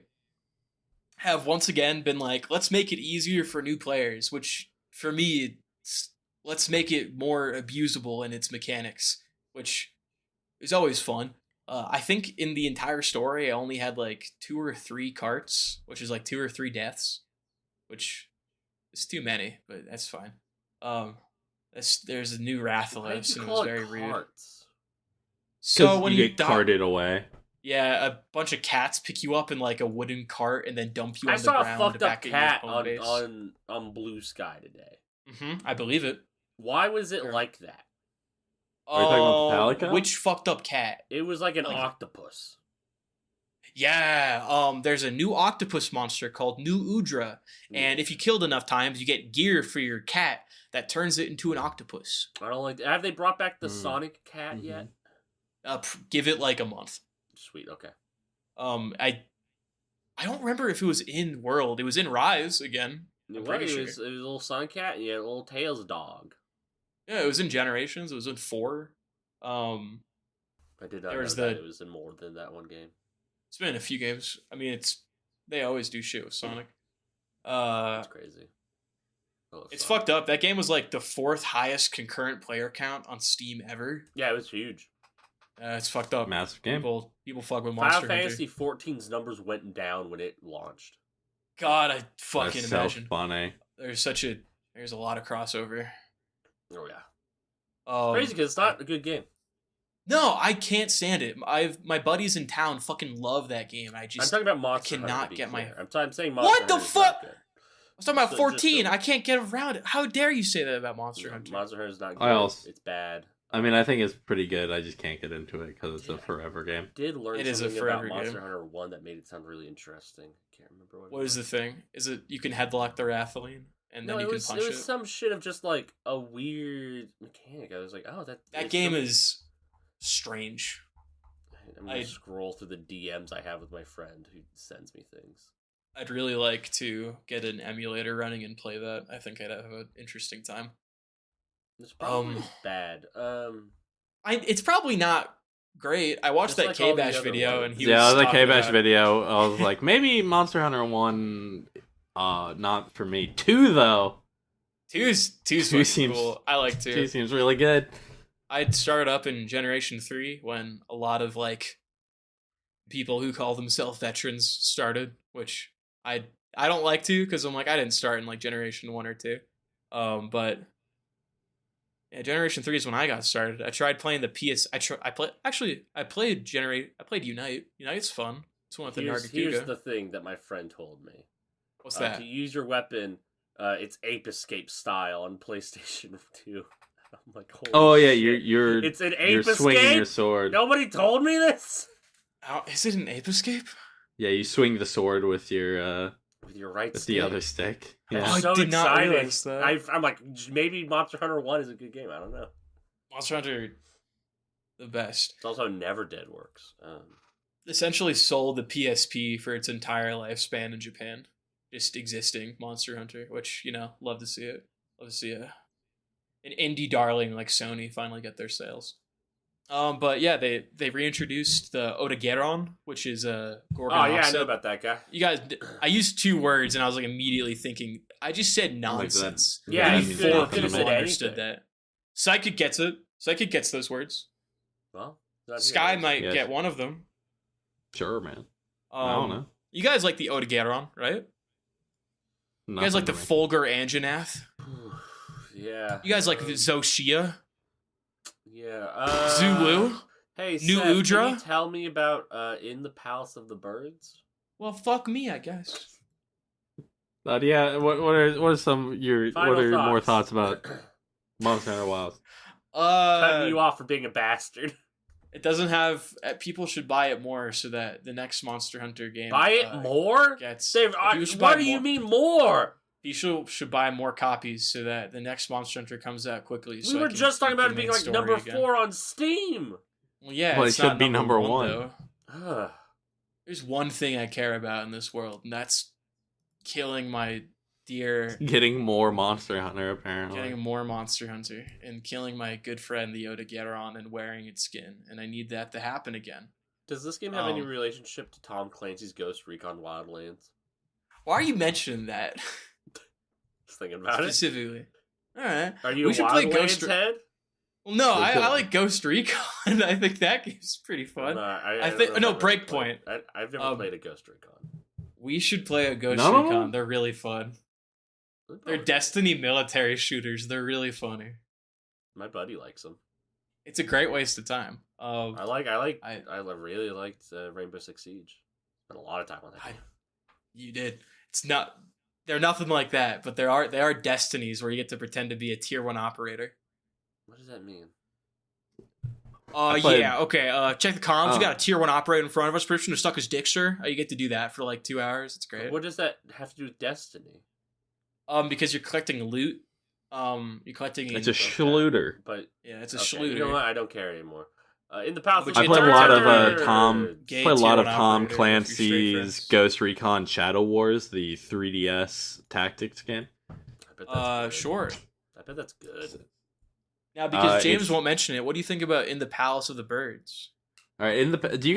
have once again been like, let's make it easier for new players, which for me, let's make it more abusable in its mechanics, which is always fun. I think in the entire story, I only had like 2 or 3 carts, which is like 2 or 3 deaths, which is too many, but that's fine. There's a new Rathalos, and it was very rude. So when you get carted away. Yeah, a bunch of cats pick you up in like a wooden cart and then dump you on the ground. I saw a fucked up cat on Blue Sky today. I believe it. Why was it like that? Are you talking about Metallica? Which fucked up cat? It was like an octopus. Yeah, there's a new octopus monster called New Udra, and if you killed enough times, you get gear for your cat that turns it into an octopus. I don't like. Have they brought back the Sonic cat yet? Give it like a month. Sweet, okay. I don't remember if it was in World. It was in Rise again. It was a little Sun Cat and you had a little Tails dog. Yeah, it was in Generations. It was in 4. I did not know that it was in more than that one game. It's been in a few games. I mean, they always do shit with Sonic. That's crazy. It's fucked up. That game was like the 4th highest concurrent player count on Steam ever. Yeah, it was huge. It's fucked up. Massive game. People fuck with Monster Hunter. Final Fantasy 14's numbers went down when it launched. God, I fucking That's imagine. So funny. There's a lot of crossover. Oh yeah. Crazy because it's not a good game. No, I can't stand it. My buddies in town fucking love that game. I'm talking about Monster Hunter. I cannot get my. I'm saying Monster Hunter. What the fuck? I was talking about 14. I can't get around it. How dare you say that about Monster Hunter? Monster Hunter is not good. It's bad. I mean, I think it's pretty good. I just can't get into it because it's a forever game. I did learn something about Monster Hunter 1 that made it sound really interesting. I can't remember what is the thing? Is it you can headlock the Rathaline and then you can punch it? It was some shit of just like a weird mechanic. I was like, oh, that game is strange. I'm gonna scroll through the DMs I have with my friend who sends me things. I'd really like to get an emulator running and play that. I think I'd have an interesting time. It's probably bad. It's probably not great. I watched that K-Bash video and he was the K-Bash video. I was like, maybe Monster Hunter 1, not for me. 2 though. 2 seems cool. I like 2. 2 seems really good. I'd started up in Generation 3 when a lot of like people who call themselves veterans started, which I don't like to because I'm like I didn't start in like Generation 1 or 2. But yeah, Generation 3 is when I got started. I tried playing the PS. I played Unite. Unite's fun. It's one with the Nargacuga. Here's the thing that my friend told me. What's that? To use your weapon, it's Ape Escape style on PlayStation 2. I'm like, holy shit. It's an Ape Escape. You're swinging your sword. Nobody told me this. Is it an Ape Escape? Yeah, you swing the sword with your right with the other stick. Yeah. I did not realize that. I'm like, maybe Monster Hunter 1 is a good game. I don't know. Monster Hunter, the best. It's also Never Dead works. Essentially sold the PSP for its entire lifespan in Japan. Just existing Monster Hunter, which, love to see it. Love to see an indie darling like Sony finally get their sales. But yeah, they reintroduced the Odogaron, which is a Gorgon. Oh yeah, I offset. know about that guy. You guys, I used 2 words, and I was like immediately thinking I just said Like nonsense. Yeah, Maybe you 4 could've people said understood anything. that. Psychic gets it. Psychic gets those words. Well, not Sky here. might Yes. get one of them. Sure, man. I don't know. You guys like the Odogaron, right? You guys like the Fulgur Anjanath? Yeah. You guys like the Zoshia? Yeah. Zulu? Hey, New Seth, Udra? Can you tell me about In the Palace of the Birds? Well, fuck me, I guess. Yeah. What are some Final what are more thoughts. thoughts about Monster Hunter Wilds? Cutting you off for being a bastard. It doesn't have. People should buy it more so that the next Monster Hunter game. Buy it more? Gets. Dave, People should buy what do you more. mean more? People should buy more copies so that the next Monster Hunter comes out quickly. So We I were can just talking beat about the it being main like story number again. 4 on Steam. Well, yeah, Well, it it's should not be number one. though. Ugh. There's one thing I care about in this world, and that's killing my dear, Getting more Monster Hunter, apparently. getting more Monster Hunter, and killing my good friend the Odogaron and wearing its skin, and I need that to happen again. Does this game have any Um, relationship to Tom Clancy's Ghost Recon Wildlands? Why are you mentioning that Just thinking about it. specifically? All right. Are you We a should play Wildlands Ghost head? Well, no, Good I call. like Ghost Recon. I think that game's pretty fun. I think- don't no, know if I've ever Breakpoint. played- I've never Um, played a Ghost Recon. We should play a Ghost None of Recon. them? They're really fun. They're Destiny military shooters. They're really funny. My buddy likes them. It's a great waste of time. I really liked Rainbow Six Siege. Spent a lot of time on that. I- You did. It's not. They're nothing like that, but they are destinies where you get to pretend to be a tier 1 operator. What does that mean? I played- Yeah, okay. Check the comms. Oh. We got a tier 1 operator in front of us. Person who stuck his dick, sir. You get to do that for like 2 hours. It's great. What does that have to do with Destiny? Because you're collecting loot. You're collecting. It's a schluter. But Yeah, it's a okay, schluter. you know what? I don't care anymore. In the Palace of But I you played a get lot to of pretend Tom. Gay Played a lot tier of 1 Tom operator with your straight Clancy's friends. Ghost Recon Shadow Wars, the 3DS tactics game. I bet that's good. Sure. I bet that's good. Now, because James it's- won't mention it, what do you think about In the Palace of the Birds? All right, have you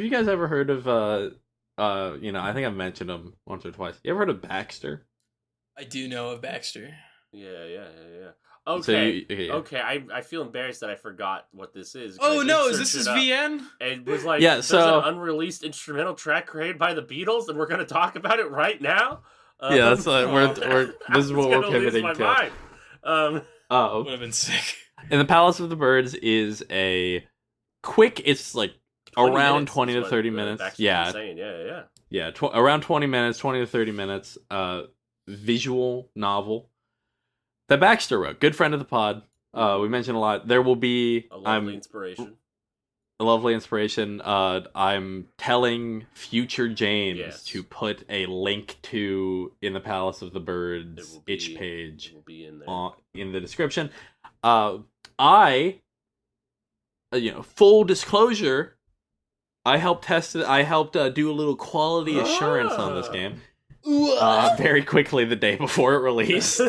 guys ever heard of I think I've mentioned him once or twice. You ever heard of Baxter? I do know of Baxter. Yeah. So Okay. you- Okay, I feel embarrassed that I forgot what this is. 'cause Oh I did no, is search this it his up. VN? It was like, Yeah, there's so- an unreleased instrumental track created by the Beatles, and we're going to talk about it right now. Yeah, that's we're this is what we're I was gonna lose pivoting my to. mind. Oh, Would have been sick. and the Palace of the Birds is a quick. It's like 20 around minutes 20 is to what, 30 minutes. Baxter Yeah, was saying. Yeah. yeah, around 20 minutes, 20 to 30 minutes. Visual novel that Baxter wrote. Good friend of the pod. We mentioned a lot. There will be A lovely inspiration. a lovely inspiration. I'm telling future James Yes. to put a link to In the Palace of the It Birds will be- itch page It will be in there. in the description. Full disclosure, I helped test it. I helped do a little quality assurance on this game very quickly the day before it released.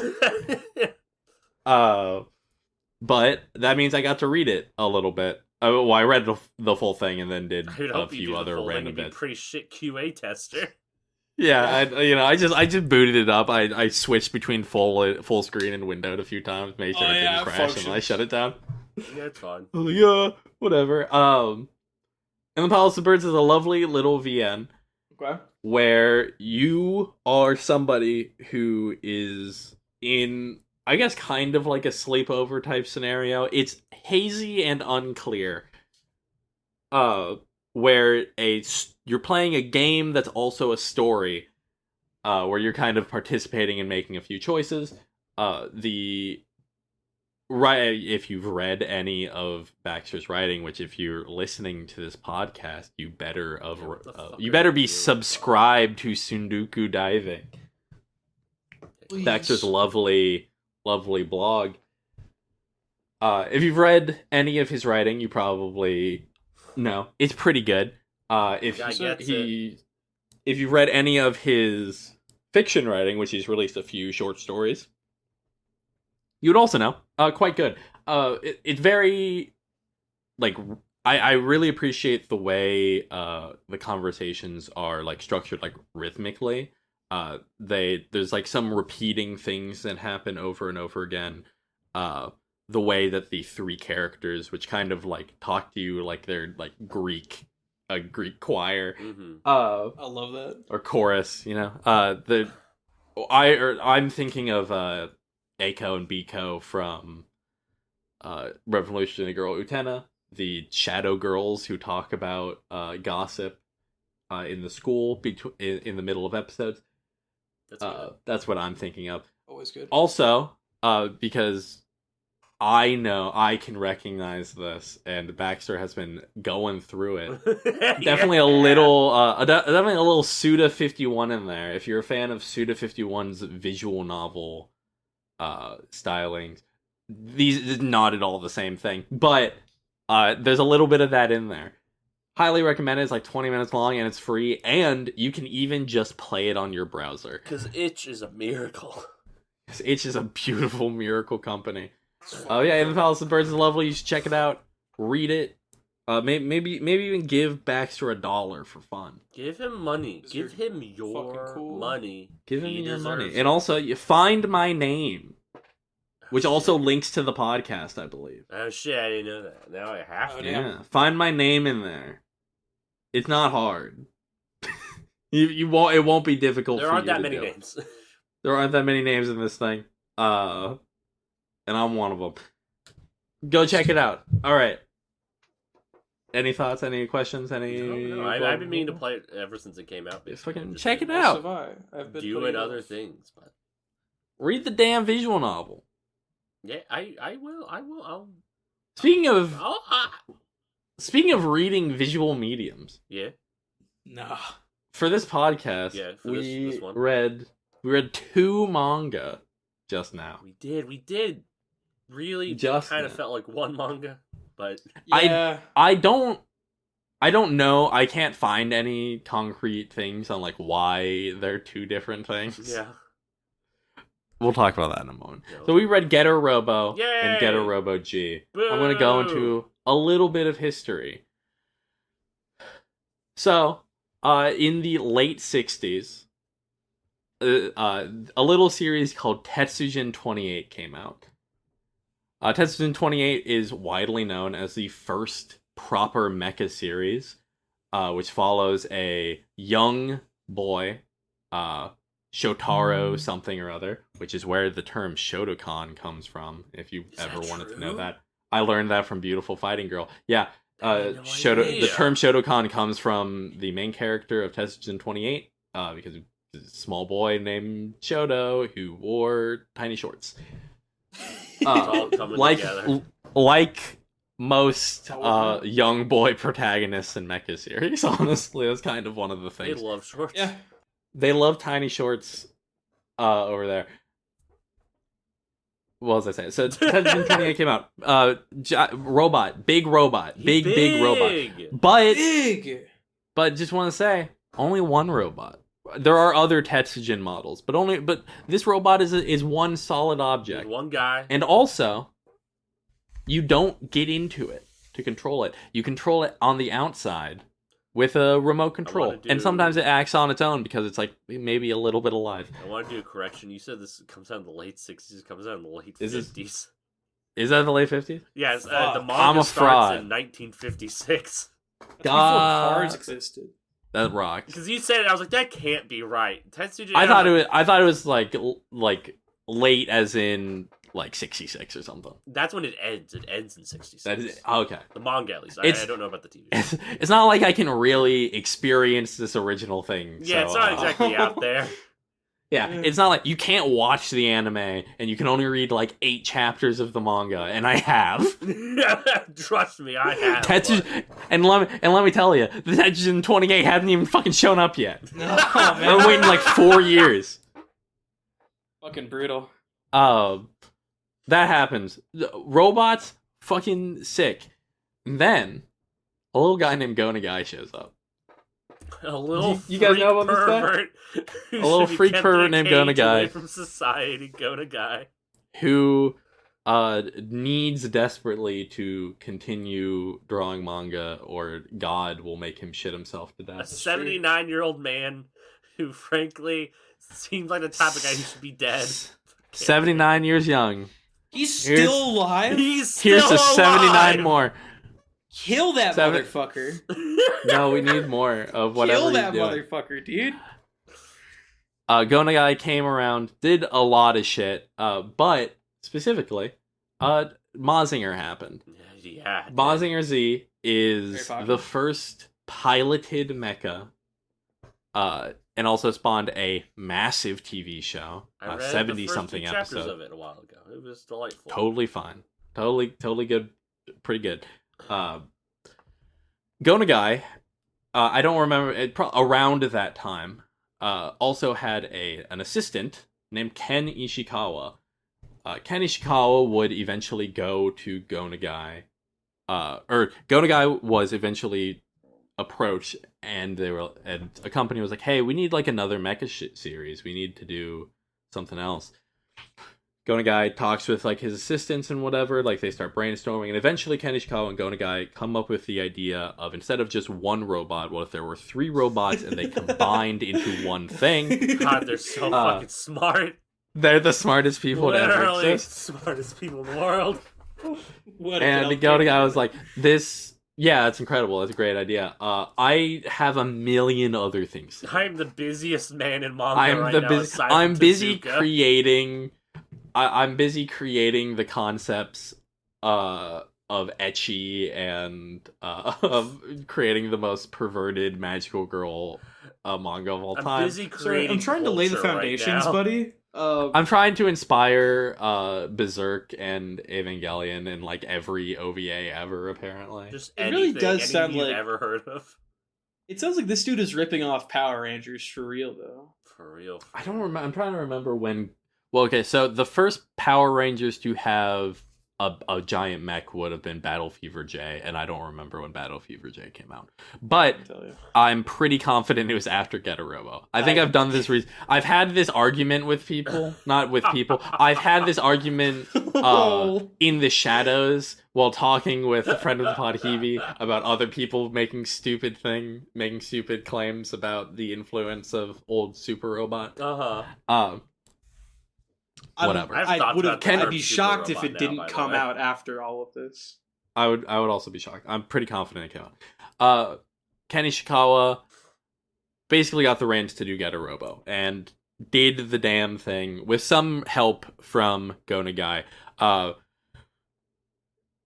But that means I got to read it a little bit. I read the full thing and then did I would a hope you few do the other full thing random and be bits. pretty shit QA tester. Yeah, I just booted it up. I switched between full screen and windowed a few times, made sure Oh, it yeah, didn't crash, and functions. I shut it down. Yeah, it's fine. I was like, yeah, whatever. And the Palace of Birds is a lovely little VN Okay. where you are somebody who is in, I guess, kind of like a sleepover type scenario. It's hazy and unclear. Where you're playing a game that's also a story, where you're kind of participating in making a few choices. If you've read any of Baxter's writing, which if you're listening to this podcast, you better what the fuck you are better you be doing? subscribed to Sunduku Diving. Please. Baxter's lovely blog. If you've read any of his writing, you probably know it's pretty good. If you've read any of his fiction writing, which he's released a few short stories, you would also know. Quite good. It's very like I really appreciate the way the conversations are like structured like rhythmically. There's like some repeating things that happen over and over again. The way that the three characters, which kind of like talk to you like they're like a Greek choir, I love that. or chorus, you know. I'm thinking of Aiko and Biko from Revolutionary Girl Utena, the shadow girls who talk about gossip in the school in the middle of episodes. That's what I'm thinking of. Always good. Also, because I know I can recognize this, and Baxter has been going through it. Definitely a little Suda 51 in there. If you're a fan of Suda 51's visual novel stylings, these is not at all the same thing, but there's a little bit of that in there. Highly recommend it. It's like 20 minutes long and it's free, and you can even just play it on your browser. Because Itch is a miracle. Itch is a beautiful miracle company. Oh yeah, In the Palace of Birds is lovely. You should check it out. Read it. Maybe even give Baxter $1 for fun. Give him money. Give him your money. Give him your money. And also, you find my name, which also links to the podcast, I believe. Oh shit, I didn't know that. Now I have to. Yeah, find my name in there. It's not hard. you won't. It won't be difficult. There aren't that many names. There aren't that many names in this thing. And I'm one of them. Go check it out. All right. Any thoughts? Any questions? No. I've been meaning to play it ever since it came out. Fucking check it out. I've been doing other things, but read the damn visual novel. Yeah, I will. Speaking of reading visual mediums. Yeah. Nah. For this podcast, this one. we read 2 manga just now. We did. Really just kind of felt like one manga, but yeah. I don't know. I can't find any concrete things on like why they're 2 different things. Yeah. We'll talk about that in a moment. So we read Getter Robo and Getter Robo G. Boo! I'm going to go into a little bit of history. So, in the late 60s, a little series called Tetsujin 28 came out. Tetsujin 28 is widely known as the first proper mecha series, which follows a young boy, Shotaro something or other, which is where the term Shotokan comes from, if you ever wanted to know that. I learned that from Beautiful Fighting Girl. Yeah, the term Shotokan comes from the main character of Tetsujin 28, because it's a small boy named Shoto who wore tiny shorts. Like most young boy protagonists in mecha series, honestly, that's kind of one of the things. They love shorts. Yeah. They love tiny shorts over there. What was I saying? So Tetsujin 28 came out. Big robot. But just want to say, only one robot. There are other Tetsujin models, but this robot is one solid object. One guy. And also, you don't get into it to control it. You control it on the outside with a remote control. And sometimes it acts on its own because it's like maybe a little bit alive. I want to do a correction. You said this comes out in the late 60s. It comes out in the late 50s. Is that the late 50s? Yes, the manga starts in 1956. That's before cars existed. That rocked. Because you said it, I was like, that can't be right. Tetsujin. I thought it was like late, as in like 66 or something. That's when it ends. It ends in 66. That is okay. The manga, at least. I don't know about the TV show. It's not like I can really experience this original thing. Yeah, so, it's not exactly out there. Yeah, it's not like you can't watch the anime and you can only read like 8 chapters of the manga, and I have. Trust me, I have. And let me tell you, the Tetsujin 28 hasn't even fucking shown up yet. Oh, man. I'm waiting like 4 years. Fucking brutal. That happens. Robots, fucking sick. And then a little guy named Gonagai shows up. A little you guys know about pervert this guy? A little freak pervert named Gonagai from society, Gonagai, who needs desperately to continue drawing manga, or God will make him shit himself to A death. 79-year-old man who, frankly, seems like the type of guy who should be dead. 79 years young. He's still alive? He's Here's still to 79 alive! more. Kill that motherfucker. No, we need more of whatever Kill that he's doing. motherfucker, dude. Gonagai came around, did a lot of shit, but specifically, Mazinger happened. Yeah. Mazinger Z is Very popular. the first piloted mecha, and also spawned a massive TV show, I read 70 the first something 2 chapters episodes. of it a while ago. It was delightful. Totally fine, totally good, pretty good. Gonagai, I don't remember it. Around that time, also had an assistant named Ken Ishikawa. Ken Ishikawa would eventually go to Gonagai, or Gonagai was eventually approached, and a company was like, "Hey, we need like another mecha series. We need to do something else." Gonagai talks with like his assistants and whatever, like they start brainstorming, and eventually Ken Ishikawa and Gonagai come up with the idea of, instead of just one robot, what if there were 3 robots and they combined into one thing? God, they're so fucking smart. They're the smartest people to ever Literally exist. smartest people in the world. And the Gonagai was like, yeah, it's incredible. That's a great idea. I have a million other things. I'm the busiest man in manga right now. aside I'm from busy Tezuka. creating. I'm busy creating the concepts of ecchi and of creating the most perverted magical girl manga of all I'm time. busy Sorry, creating. I'm trying to lay the culture right foundations, now. buddy. I'm trying to inspire Berserk and Evangelion in like every OVA ever, apparently. Just It really anything, does anything sound you've like- ever heard of. It sounds like this dude is ripping off Power Rangers for real, though. For real. I don't remember. I'm trying to remember when. Well, okay, so the first Power Rangers to have a giant mech would have been Battle Fever J, and I don't remember when Battle Fever J came out. But I tell you. I'm pretty confident it was after Getter Robo. I think I've done this. I've had this argument with people, not with people. I've had this argument in the shadows while talking with a friend of the pod, Hebe, about other people making stupid claims about the influence of old Super Robot. Whatever. I've thoughts about the I'd term be Super shocked if Robot it now, didn't by the come way. out after all of this. I would also be shocked. I'm pretty confident it came out. Ken Ishikawa basically got the reins to do Getter Robo and did the damn thing with some help from Gonagai,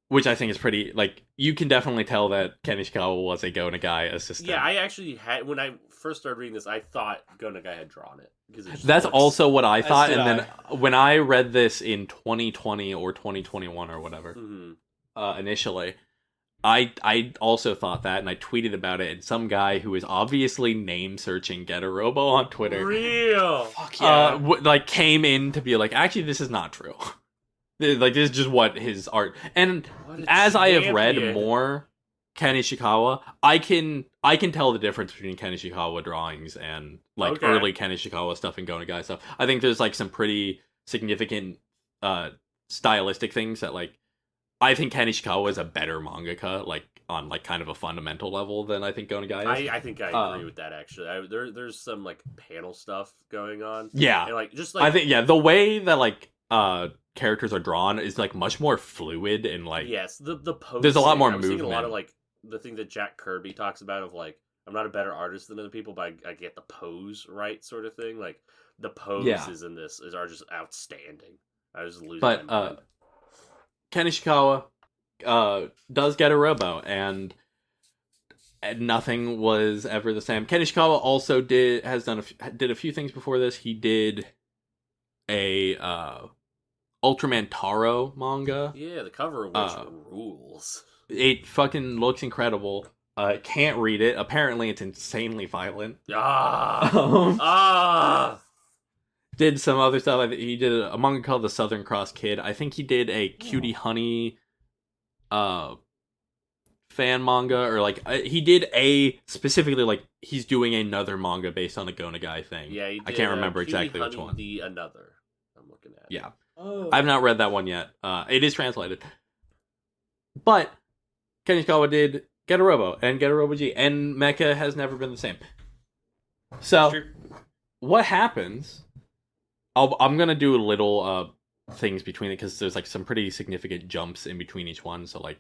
which I think is pretty, like, you can definitely tell that Ken Ishikawa was a Gonagai assistant. Yeah, I actually had, when I first started reading this, I thought Gonagai had drawn it. Because it just That's looks- also what I thought, did and then when I read this in 2020 or 2021 or whatever, Mhm. Initially, I also thought that, and I tweeted about it, and some guy who is obviously name searching Getter Robo on Twitter, Real. Fuck yeah. like came in to be like, actually, this is not true. Like, this is just what his art. And What a as I have read champion. more Ken Ishikawa, I can tell the difference between Ken Ishikawa drawings and like Okay. early Ken Ishikawa stuff and Gonagai stuff. I think there's like some pretty significant stylistic things that, like, I think Ken Ishikawa is a better mangaka, like on like kind of a fundamental level, than I think Gonagai is. I think I agree with that, actually. There's some, like, panel stuff going on. Yeah, And, like, just, like... I think the way that like characters are drawn is like much more fluid and like Yes, the pose. there's a lot more I was thinking a lot of, movement. like, the thing that Jack Kirby talks about of, like, I'm not a better artist than other people, but I get the pose right, sort of thing. Like, the poses in this are just outstanding. I was losing my But mind. Ken Ishikawa does get a robo, and nothing was ever the same. Ken Ishikawa also did a few things before this. He did a Ultraman Taro manga. Yeah, the cover of which rules. It fucking looks incredible. Can't read it. Apparently, it's insanely violent. Ah! Did some other stuff. He did a manga called The Southern Cross Kid. I think he did a Cutie Honey fan manga, or like he did specifically like he's doing another manga based on a Gonagai thing. Yeah, he I did, can't remember Cutie exactly which Honey, one. The Another. I'm looking at. Yeah. Oh. I've not read that one yet. It is translated. But Ken Ishikawa did Getter Robo and Getter Robo G, and Mecha has never been the same. So, what happens... I'm going to do little things between it, because there's like some pretty significant jumps in between each one. So, like,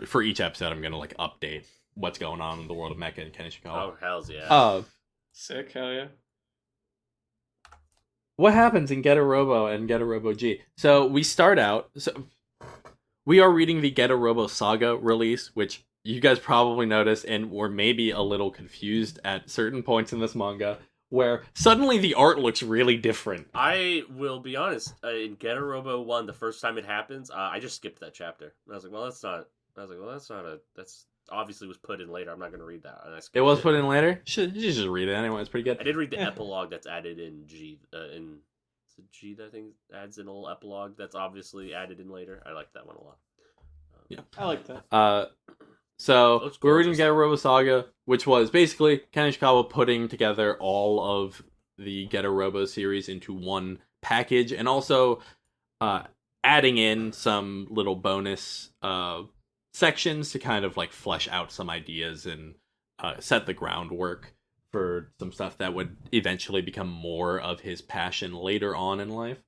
for each episode, I'm going to like update what's going on in the world of Mecha and Ken Ishikawa. Oh, hells yeah. Sick, hell yeah. What happens in Getter Robo and Getter Robo G? So we start out. So we are reading the Getter Robo Saga release, which you guys probably noticed and were maybe a little confused at certain points in this manga, where suddenly the art looks really different. I will be honest. In Getter Robo 1, the first time it happens, I just skipped that chapter. And I was like, well, that's not. I was like, well, that's not a. That's obviously was put in later. I'm not going to read that. And I skipped It was put in later? You should just read it anyway. It's pretty good. I did read the epilogue that's added in G. In is it G that I think adds an little epilogue that's obviously added in later. I like that one a lot. Yeah, I like that. So we're reading Getter Robo Saga, which was basically Ken Ishikawa putting together all of the Getter Robo series into one package, and also adding in some little bonus sections to kind of like flesh out some ideas and set the groundwork for some stuff that would eventually become more of his passion later on in life.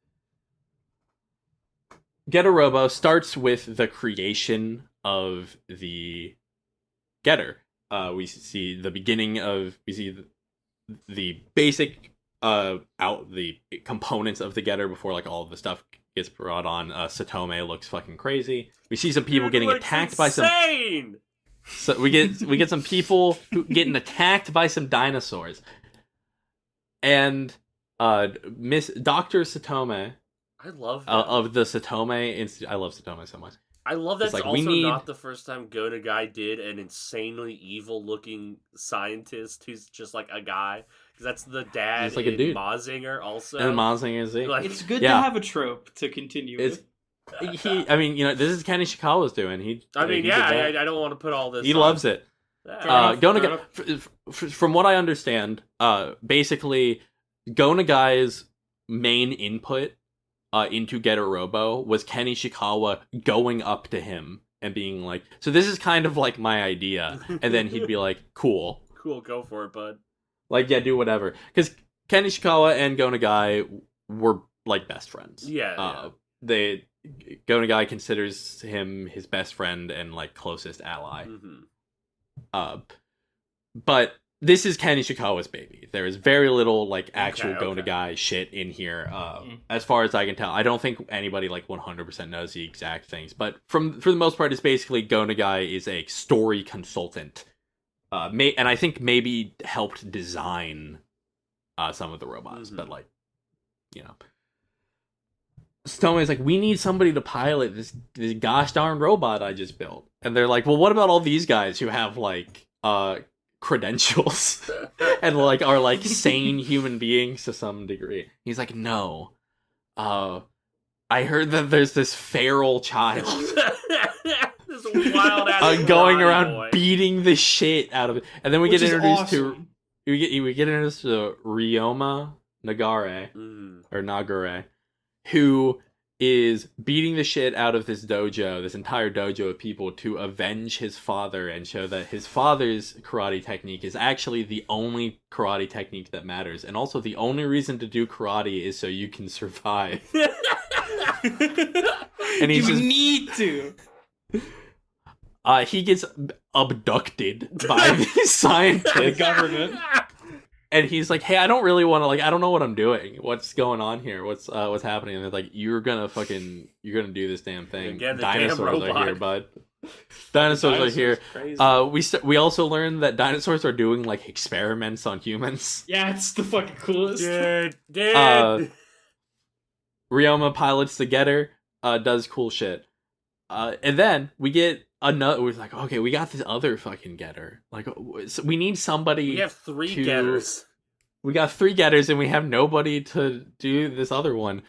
Getter Robo starts with the creation of the Getter. We see the beginning of, we see the basic the components of the Getter before like all of the stuff gets brought on. Satome looks fucking crazy. We see some people getting attacked by some. So we get some people getting attacked by some dinosaurs, and Miss Dr. Satome. I love of the Satome Institute. I love Satome so much. I love that's like, also need... not the first time Gonagai did an insanely evil-looking scientist who's just like a guy. Because that's the dad He's like a dude. Mazinger also. And Mazinger is like, it's good to have a trope to continue with. I mean, you know, this is Ken Ishikawa's doing. I don't want to put all this. He loves it. From what I understand, basically, Gonagai's main input into Getter Robo was Ken Ishikawa going up to him and being like, so this is kind of like my idea. And then he'd be like, cool. Cool, go for it, bud. Like, yeah, do whatever. Because Ken Ishikawa and Gonagai were, like, best friends. Yeah. Gonagai considers him his best friend and, like, closest ally. Mm-hmm. But this is Ken Ishikawa's baby. There is very little, like, actual Gonagai shit in here. As far as I can tell. I don't think anybody, like, 100% knows the exact things. But for the most part, it's basically Gonagai is a story consultant. And I think maybe helped design some of the robots. Mm-hmm. But, like, you know. Satome is like, we need somebody to pilot this gosh darn robot I just built. And they're like, well, what about all these guys who have, like, credentials and like are like sane human beings to some degree? He's like, no, I heard that there's this feral child this wild ass going around boy. beating the shit out of it. And then we get introduced awesome. to we get introduced to Ryoma Nagare or Nagare, who is beating the shit out of this entire dojo of people to avenge his father and show that his father's karate technique is actually the only karate technique that matters. And also the only reason to do karate is so you can survive. And he's you need to. He gets abducted by the scientists. The government. And he's like, hey, I don't really want to, like, I don't know what I'm doing. What's going on here? What's happening? And they're like, you're gonna do this damn thing. Again, Dinosaurs are here, bud. Dinosaurs are here. Crazy. We also learned that dinosaurs are doing, like, experiments on humans. Yeah, it's the fucking coolest. Dude. Ryoma pilots the Getter, does cool shit. And then we get another. We're like, okay, we got this other fucking Getter. Like, so we need somebody. We have three Getters. We got 3 Getters, and we have nobody to do this other one.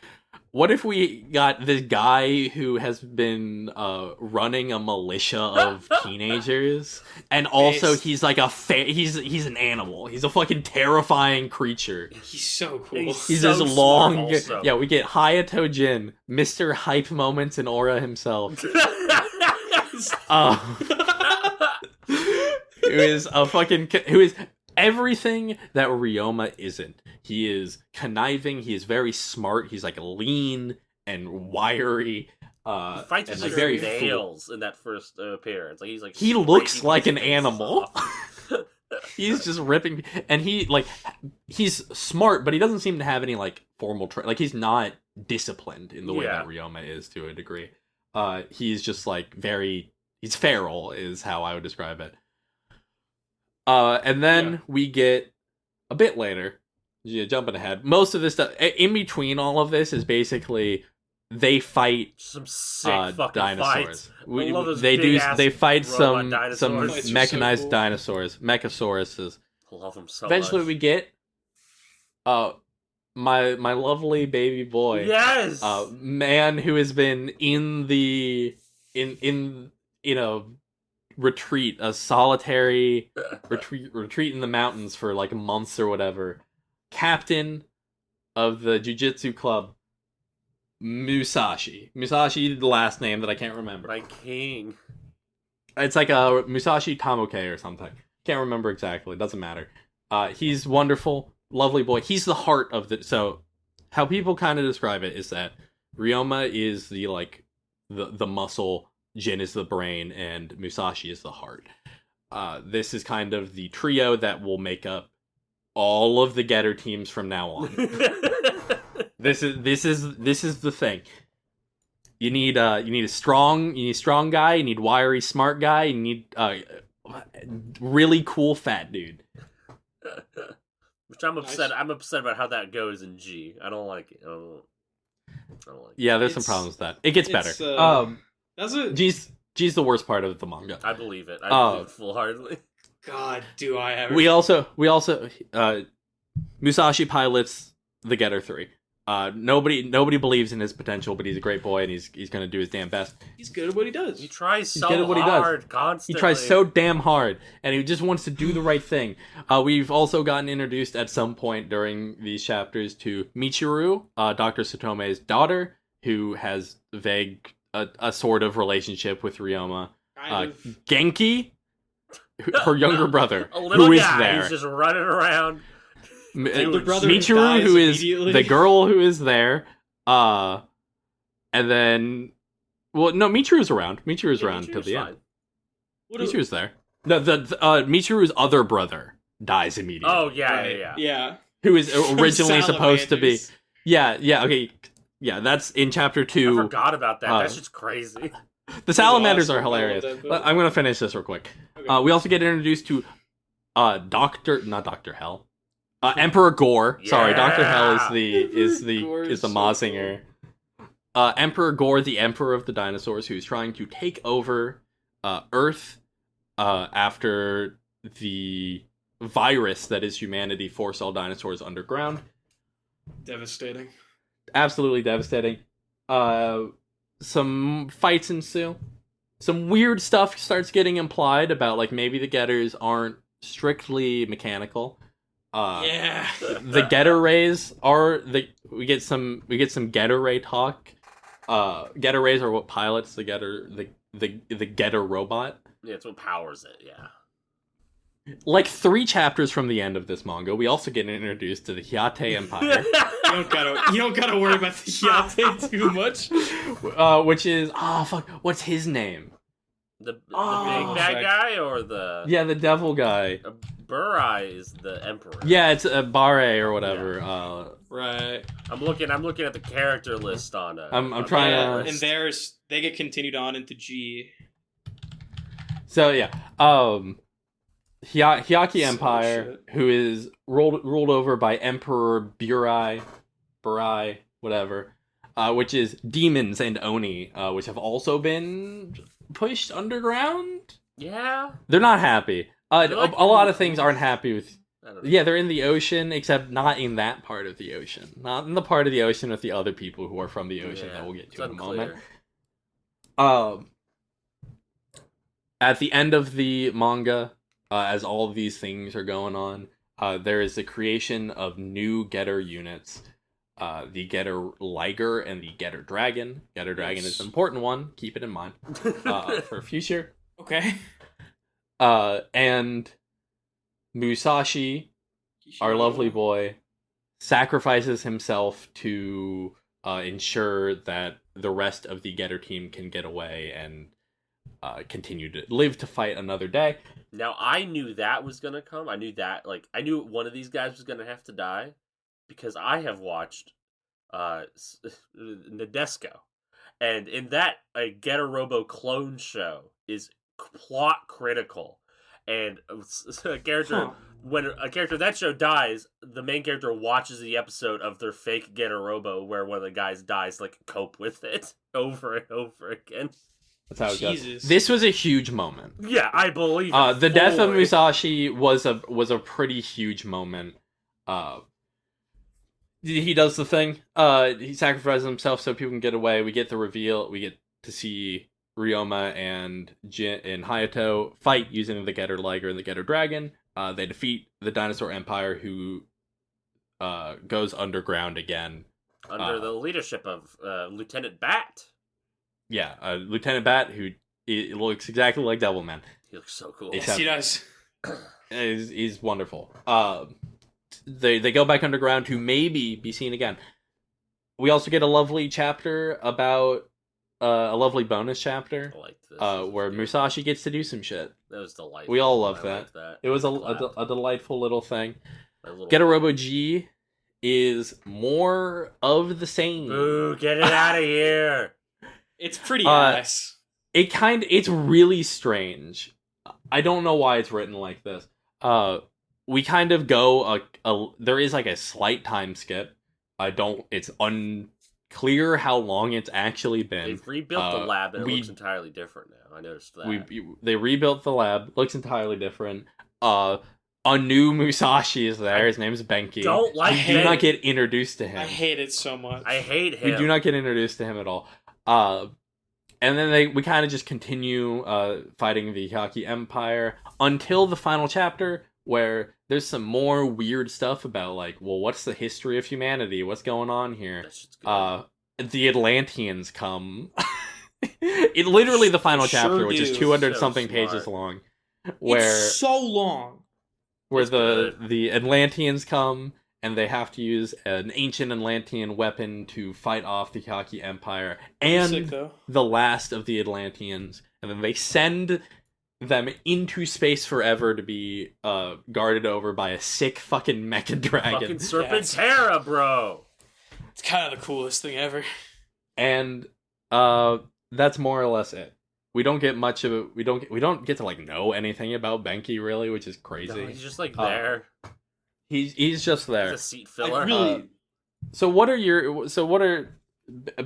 what if we got this guy who has been running a militia of teenagers, and also he's like he's an animal. He's a fucking terrifying creature. He's so cool. He's so this long. also. Yeah, we get Hayato Jin, Mr. Hype Moments and Aura himself. Who is everything that Ryoma isn't. He is conniving, he is very smart, he's like lean and wiry. He fights with like his very nails in that first appearance. Like he looks scraping like his an faces animal. off. He's just ripping, and he's smart, but he doesn't seem to have any like formal like he's not disciplined in the way that Ryoma is to a degree. He's just like he's feral is how I would describe it. And then we get a bit later, jumping ahead. Most of this stuff in between all of this is basically they fight some sick fucking dinosaurs. fights. They fight some dinosaurs. mechanized so cool. dinosaurs, Mechasauruses. Love them so Eventually, much. we get my lovely baby boy. Yes, man who has been in a retreat, a solitary retreat in the mountains for like months or whatever. Captain of the Jiu-Jitsu club, Musashi. Musashi, the last name that I can't remember. my king. It's like a Musashi Tamoke or something. Can't remember exactly. Doesn't matter. He's wonderful, lovely boy. He's the heart of the. So, how people kind of describe it is that Ryoma is the muscle, Jin is the brain, and Musashi is the heart. This is kind of the trio that will make up all of the Getter teams from now on. This is the thing. You need a strong guy. You need wiry, smart guy. You need really cool fat dude. Which I'm upset. I'm upset about how that goes in G. I don't like it. I don't like it. Yeah, there's some problems with that. It gets better. That's a G's the worst part of the manga. I believe it. I believe it full-heartedly. God. Do I ever? We also Musashi pilots the Getter 3. Nobody believes in his potential, but he's a great boy and he's gonna do his damn best. He's good at what he does. He tries so good at what he does. hard constantly. He tries so damn hard, and he just wants to do the right thing. We've also gotten introduced at some point during these chapters to Michiru, Dr. Satome's daughter, who has a sort of relationship with Ryoma. Genki, her younger brother, a little who is guy there. who's just running around. Older brother who Michiru, dies who is immediately. the girl who is there, and then, Michiru's around. Michiru's around till the end. Michiru's there. The Michiru's other brother dies immediately. Oh yeah. Who is originally supposed to be? Salamanders. Okay, that's in chapter I 2. forgot about that. That's just crazy. The salamanders awesome. are hilarious. I love that, I'm gonna finish this real quick. Okay. We also get introduced to not Dr. Hell. Emperor Gore. Sorry, Yeah. Dr. Hell is Gore the is so Mazinger. Emperor Gore, the emperor of the dinosaurs, who's trying to take over Earth after the virus that is humanity forced all dinosaurs underground. Devastating. Absolutely devastating. Some fights ensue. Some weird stuff starts getting implied about like maybe the Getters aren't strictly mechanical. The Getter Rays we get some Getter Ray talk. Getter Rays are what pilots the Getter robot. Yeah, it's what powers it. Yeah. Like 3 chapters from the end of this manga, we also get introduced to the Getter Empire, You don't gotta worry about the Yate too much. which is what's his name? The big bad guy or the The devil guy. Burai is the emperor. Yeah, it's Bare or whatever. Right. I'm looking at the character list on. I'm trying to. And they get continued on into G. So yeah, Hyaki Empire, who is ruled over by Emperor Burai, whatever, which is demons and Oni, which have also been pushed underground. Yeah. They're not happy. They're like- A lot of things aren't happy with I don't know. Yeah, they're in the ocean, except not in that part of the ocean. Not in the part of the ocean with the other people who are from the ocean that we'll get to in a moment. At the end of the manga, as all of these things are going on, there is the creation of new Getter units. The Getter Liger and the Getter Dragon. Getter Dragon is an important one. Keep it in mind for future. Okay. And Musashi, our lovely boy, sacrifices himself to ensure that the rest of the Getter team can get away and continue to live to fight another day. Now, I knew that was going to come. I knew that, I knew one of these guys was going to have to die because I have watched Nadesco. And in that, a Getter Robo clone show is plot critical. And a character, when a character in that show dies, the main character watches the episode of their fake Getter Robo where one of the guys dies, cope with it over and over again. That's how it goes. This was a huge moment. Yeah, I believe it. The death of Musashi was a pretty huge moment. He does the thing. He sacrifices himself so people can get away. We get the reveal. We get to see Ryoma and Jin and Hayato fight using the Getter Liger and the Getter Dragon. They defeat the Dinosaur Empire, who goes underground again. Under the leadership of Lieutenant Bat. Yeah, Lieutenant Bat, who it looks exactly like Devilman. He looks so cool. Yes, he does. He's wonderful. They go back underground to maybe be seen again. We also get a lovely chapter about a lovely bonus chapter. I like this. Where Musashi gets to do some shit. That was delightful. We all love that. It was a delightful little thing. Getter Robo G is more of the same. Ooh, get it out of here. It's pretty ass. It's really strange. I don't know why it's written like this. We kind of go there is a slight time skip. It's unclear how long it's actually been. They've rebuilt the lab and it looks entirely different now. I noticed that. They rebuilt the lab, looks entirely different. A new Musashi is there. His name's Benki. We do not get introduced to him. I hate it so much. I hate him. We do not get introduced to him at all. And then we kind of just continue fighting the Hyaki Empire until the final chapter, where there's some more weird stuff about what's the history of humanity? What's going on here? The Atlanteans come. It literally the final chapter, which is 200 something pages long. It's so long. Where the Atlanteans come, and they have to use an ancient Atlantean weapon to fight off the Hyaki Empire and the last of the Atlanteans. And then they send them into space forever to be guarded over by a sick fucking mecha dragon. Fucking Serpentera, bro! It's kind of the coolest thing ever. And that's more or less it. We don't get much of it. We don't get to know anything about Benki really, which is crazy. No, he's just there. He's just there. He's a seat filler.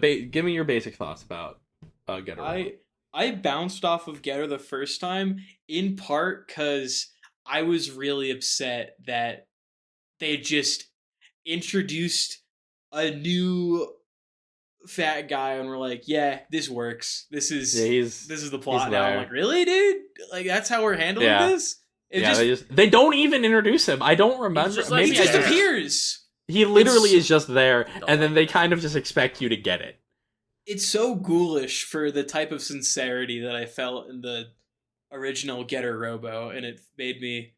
Give me your basic thoughts about Getter Robo. I bounced off of Getter the first time in part because I was really upset that they just introduced a new fat guy and we're like, yeah, this works. This is the plot now. I'm like, really, dude? That's how we're handling this? They don't even introduce him. I don't remember. He just appears. He literally is just there, and then they kind of just expect you to get it. It's so ghoulish for the type of sincerity that I felt in the original Getter Robo, and it made me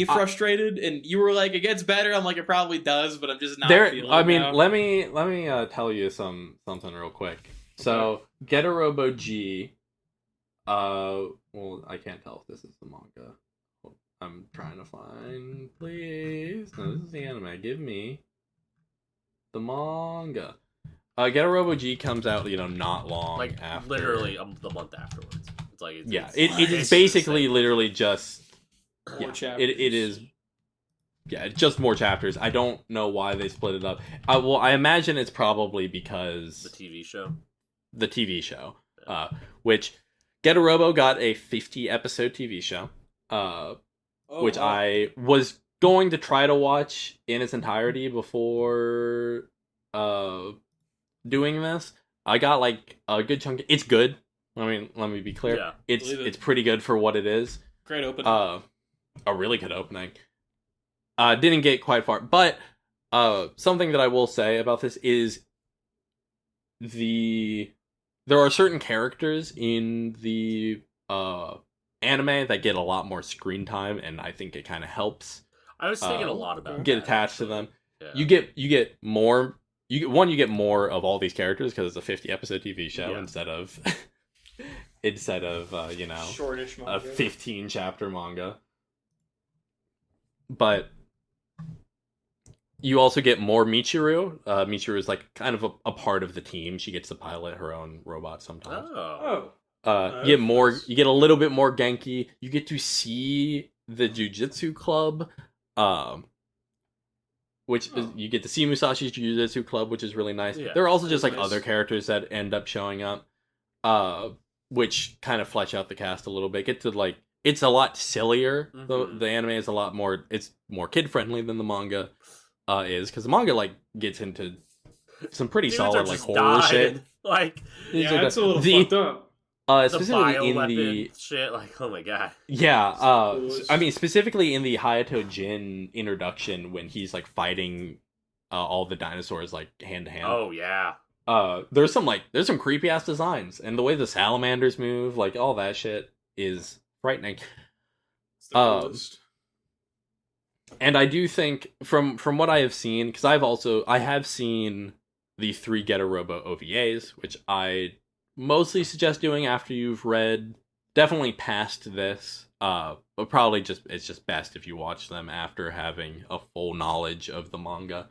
frustrated. And you were like, it gets better. I'm like, it probably does, but I'm just not feeling it now. let me tell you something real quick. So, Getter Robo G. Well, I can't tell if this is the manga. I'm trying to find. Please, no, this is the anime. Give me the manga. Getter Robo G comes out, not long after. Literally the month afterwards. It is basically literally just more chapters. It is. Yeah, it's just more chapters. I don't know why they split it up. Well, I imagine it's probably because the TV show. The TV show, which Getter Robo got a 50 episode TV show, which I was going to try to watch in its entirety before doing this. I got like a good chunk. It's good. I mean, let me be clear. Yeah. It's pretty good for what it is. Great opening. A really good opening. Didn't get quite far, but something that I will say about this is there are certain characters in the anime that get a lot more screen time, and I think it kind of helps. I was thinking a lot about get that, attached actually. to them. Yeah. You get more. You get more of all these characters because it's a 50 episode TV show Yeah. instead of Shortish manga. a 15 chapter manga. But you also get more Michiru. Michiru is like kind of a part of the team. She gets to pilot her own robot sometimes. Oh. You get a little bit more Genki. You get to see the Jujutsu Club, you get to see Musashi's Jujutsu Club, which is really nice. Yeah, there are also just like nice. other characters that end up showing up, which kind of flesh out the cast a little bit. It's a lot sillier. Mhm. The anime is a lot more. It's more kid friendly than the manga is, because the manga like gets into some pretty Dudes solid are like just horror shit. dying. Like Yeah, it's a little fucked up. the Specifically in bioweapon the shit. Like, oh my god. I mean, specifically in the Hayato Jin introduction when he's like fighting all the dinosaurs like hand to hand. Oh yeah. There's some creepy ass designs, and the way the salamanders move, like all that shit is frightening. It's the coolest. And I do think from what I have seen, because I have seen the 3 Getter Robo OVAs, which I mostly suggest doing after you've read definitely past this. But probably it's just best if you watch them after having a full knowledge of the manga.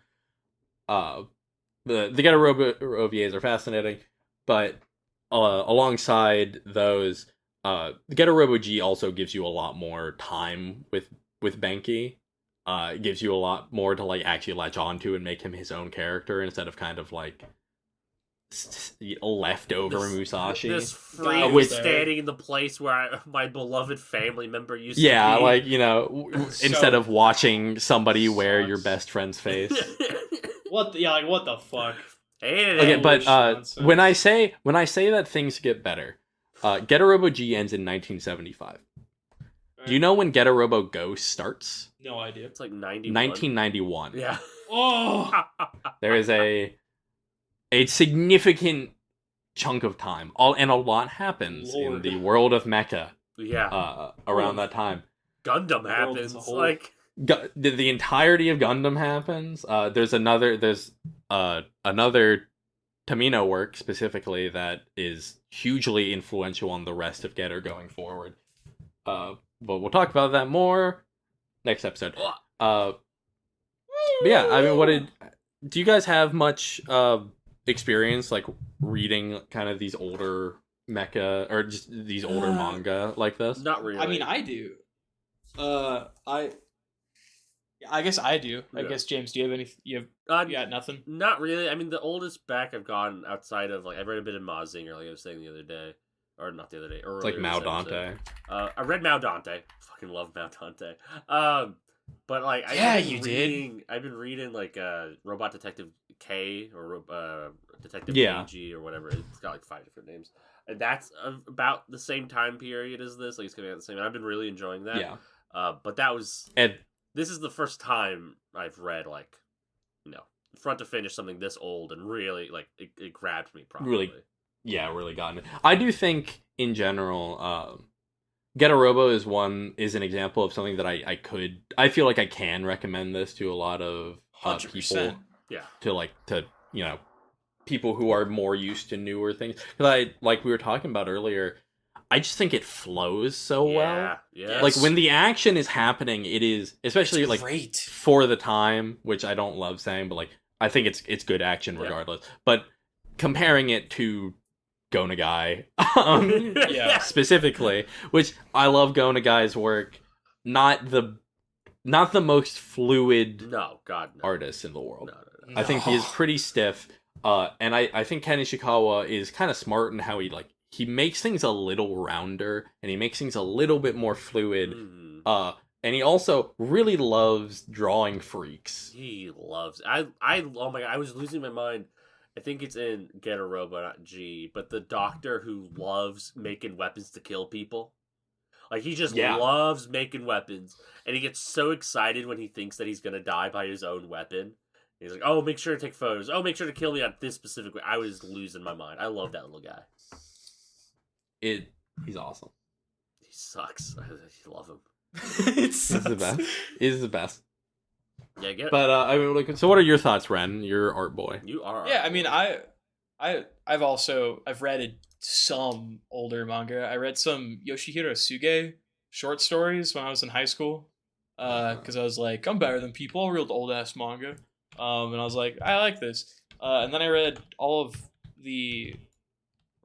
The Getter Robo OVAs are fascinating, but alongside those, the Getter Robo G also gives you a lot more time with Benki. It gives you a lot more to like actually latch onto and make him his own character instead of kind of like leftover Musashi. This freak Which- standing in the place where my beloved family member used Yeah, to be. like, instead of watching somebody wear your Sucks. best friend's face. What the fuck? Hated Okay, it. but nonsense. when I say that things get better, Getter Robo G ends in 1975. Do you know when Getter Robo Go starts? No idea. It's like 91. 1991. Yeah. Oh, There is a significant chunk of time. And a lot happens in Lord. the world of mecha Yeah. around that time. Gundam world happens. as a whole. Like, The entirety of Gundam happens. There's another Tamino work specifically that is hugely influential on the rest of Getter going forward. But we'll talk about that more next episode. But yeah, I mean, do you guys have much experience like reading kind of these older mecha or just these older manga like this? not really. I mean, I do. I guess I do. I Yeah. guess James, do you have any? You got nothing. Not really. I mean, the oldest back I've gone outside of, like, I've read a bit of Mazinger, like I was saying the other day. Or not the other day. It's like earlier Mao this episode. Dante. I read Mao Dante. Fucking love Mao Dante. But like, Yeah, I've been you did. reading, I've been reading like Robot Detective K or Detective Yeah. KG or whatever. It's got like 5 different names, and that's about the same time period as this. Like, it's coming out the same. And I've been really enjoying that. Yeah. But that was. And This is the first time I've read like, front to finish something this old and really like it grabbed me properly. really gotten it. I do think in general, Getter Robo is an example of something that I feel like I can recommend this to a lot of people 100%. Yeah. to people who are more used to newer things. Because like we were talking about earlier, I just think it flows so well. Yeah. Like when the action is happening, it is especially like Great. for the time, which I don't love saying, but like I think it's good action Yeah. regardless. But comparing it to Go Nagai, Yeah. specifically, which I love Go Nagai's work, not the most fluid No, God, no. artist in the world. No. I think he is pretty stiff. And I think Ken Ishikawa is kind of smart in how he makes things a little rounder and he makes things a little bit more fluid. Mm. and he also really loves drawing freaks. He loves. Oh my god! I was losing my mind. I think it's in Getter Robo, not G, but the doctor who loves making weapons to kill people. Like, he just loves making weapons, and he gets so excited when he thinks that he's gonna die by his own weapon. He's like, "Oh, make sure to take photos. Oh, make sure to kill me on this specific way." I was losing my mind. I love that little guy. He's awesome. He sucks. I love him. He's the best. He's the best. Yeah, get it. But I mean, like, so what are your thoughts, Ren? You're art boy. You are. Yeah, I mean, I've read some older manga. I read some Yoshihiro Suge short stories when I was in high school. Because I was like, I'm better than people. I'll read old ass manga. And I was like, I like this. And then I read all of the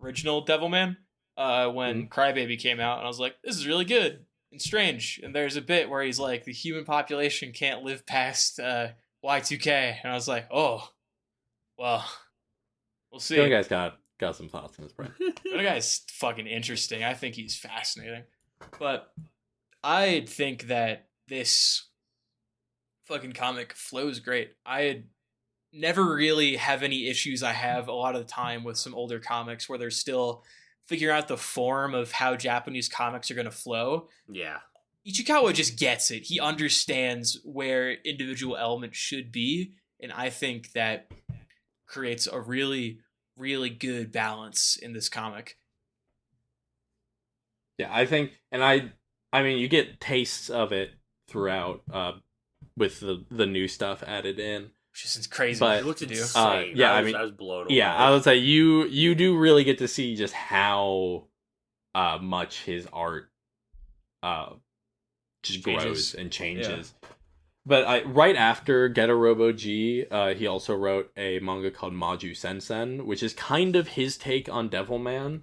original Devilman when Crybaby came out, and I was like, this is really good and strange. And there's a bit where he's like, the human population can't live past Y2K, and I was like, oh, well, we'll see. You guys got some thoughts on this, Brent. The guy's fucking interesting. I think he's fascinating. But I think that this fucking comic flows great. I never really have any issues I have a lot of the time with some older comics where they're still figuring out the form of how Japanese comics are going to flow. Yeah. Ichikawa just gets it. He understands where individual elements should be, and I think that creates a really, really good balance in this comic. Yeah, I think, and I mean, you get tastes of it throughout with the new stuff added in. Which is crazy. But it looks insane. Yeah, I was blown away. Yeah, I would say you do really get to see just how much his art just grows and changes. Yeah. But right after Getter Robo G, he also wrote a manga called Maju Sensen, which is kind of his take on Devilman.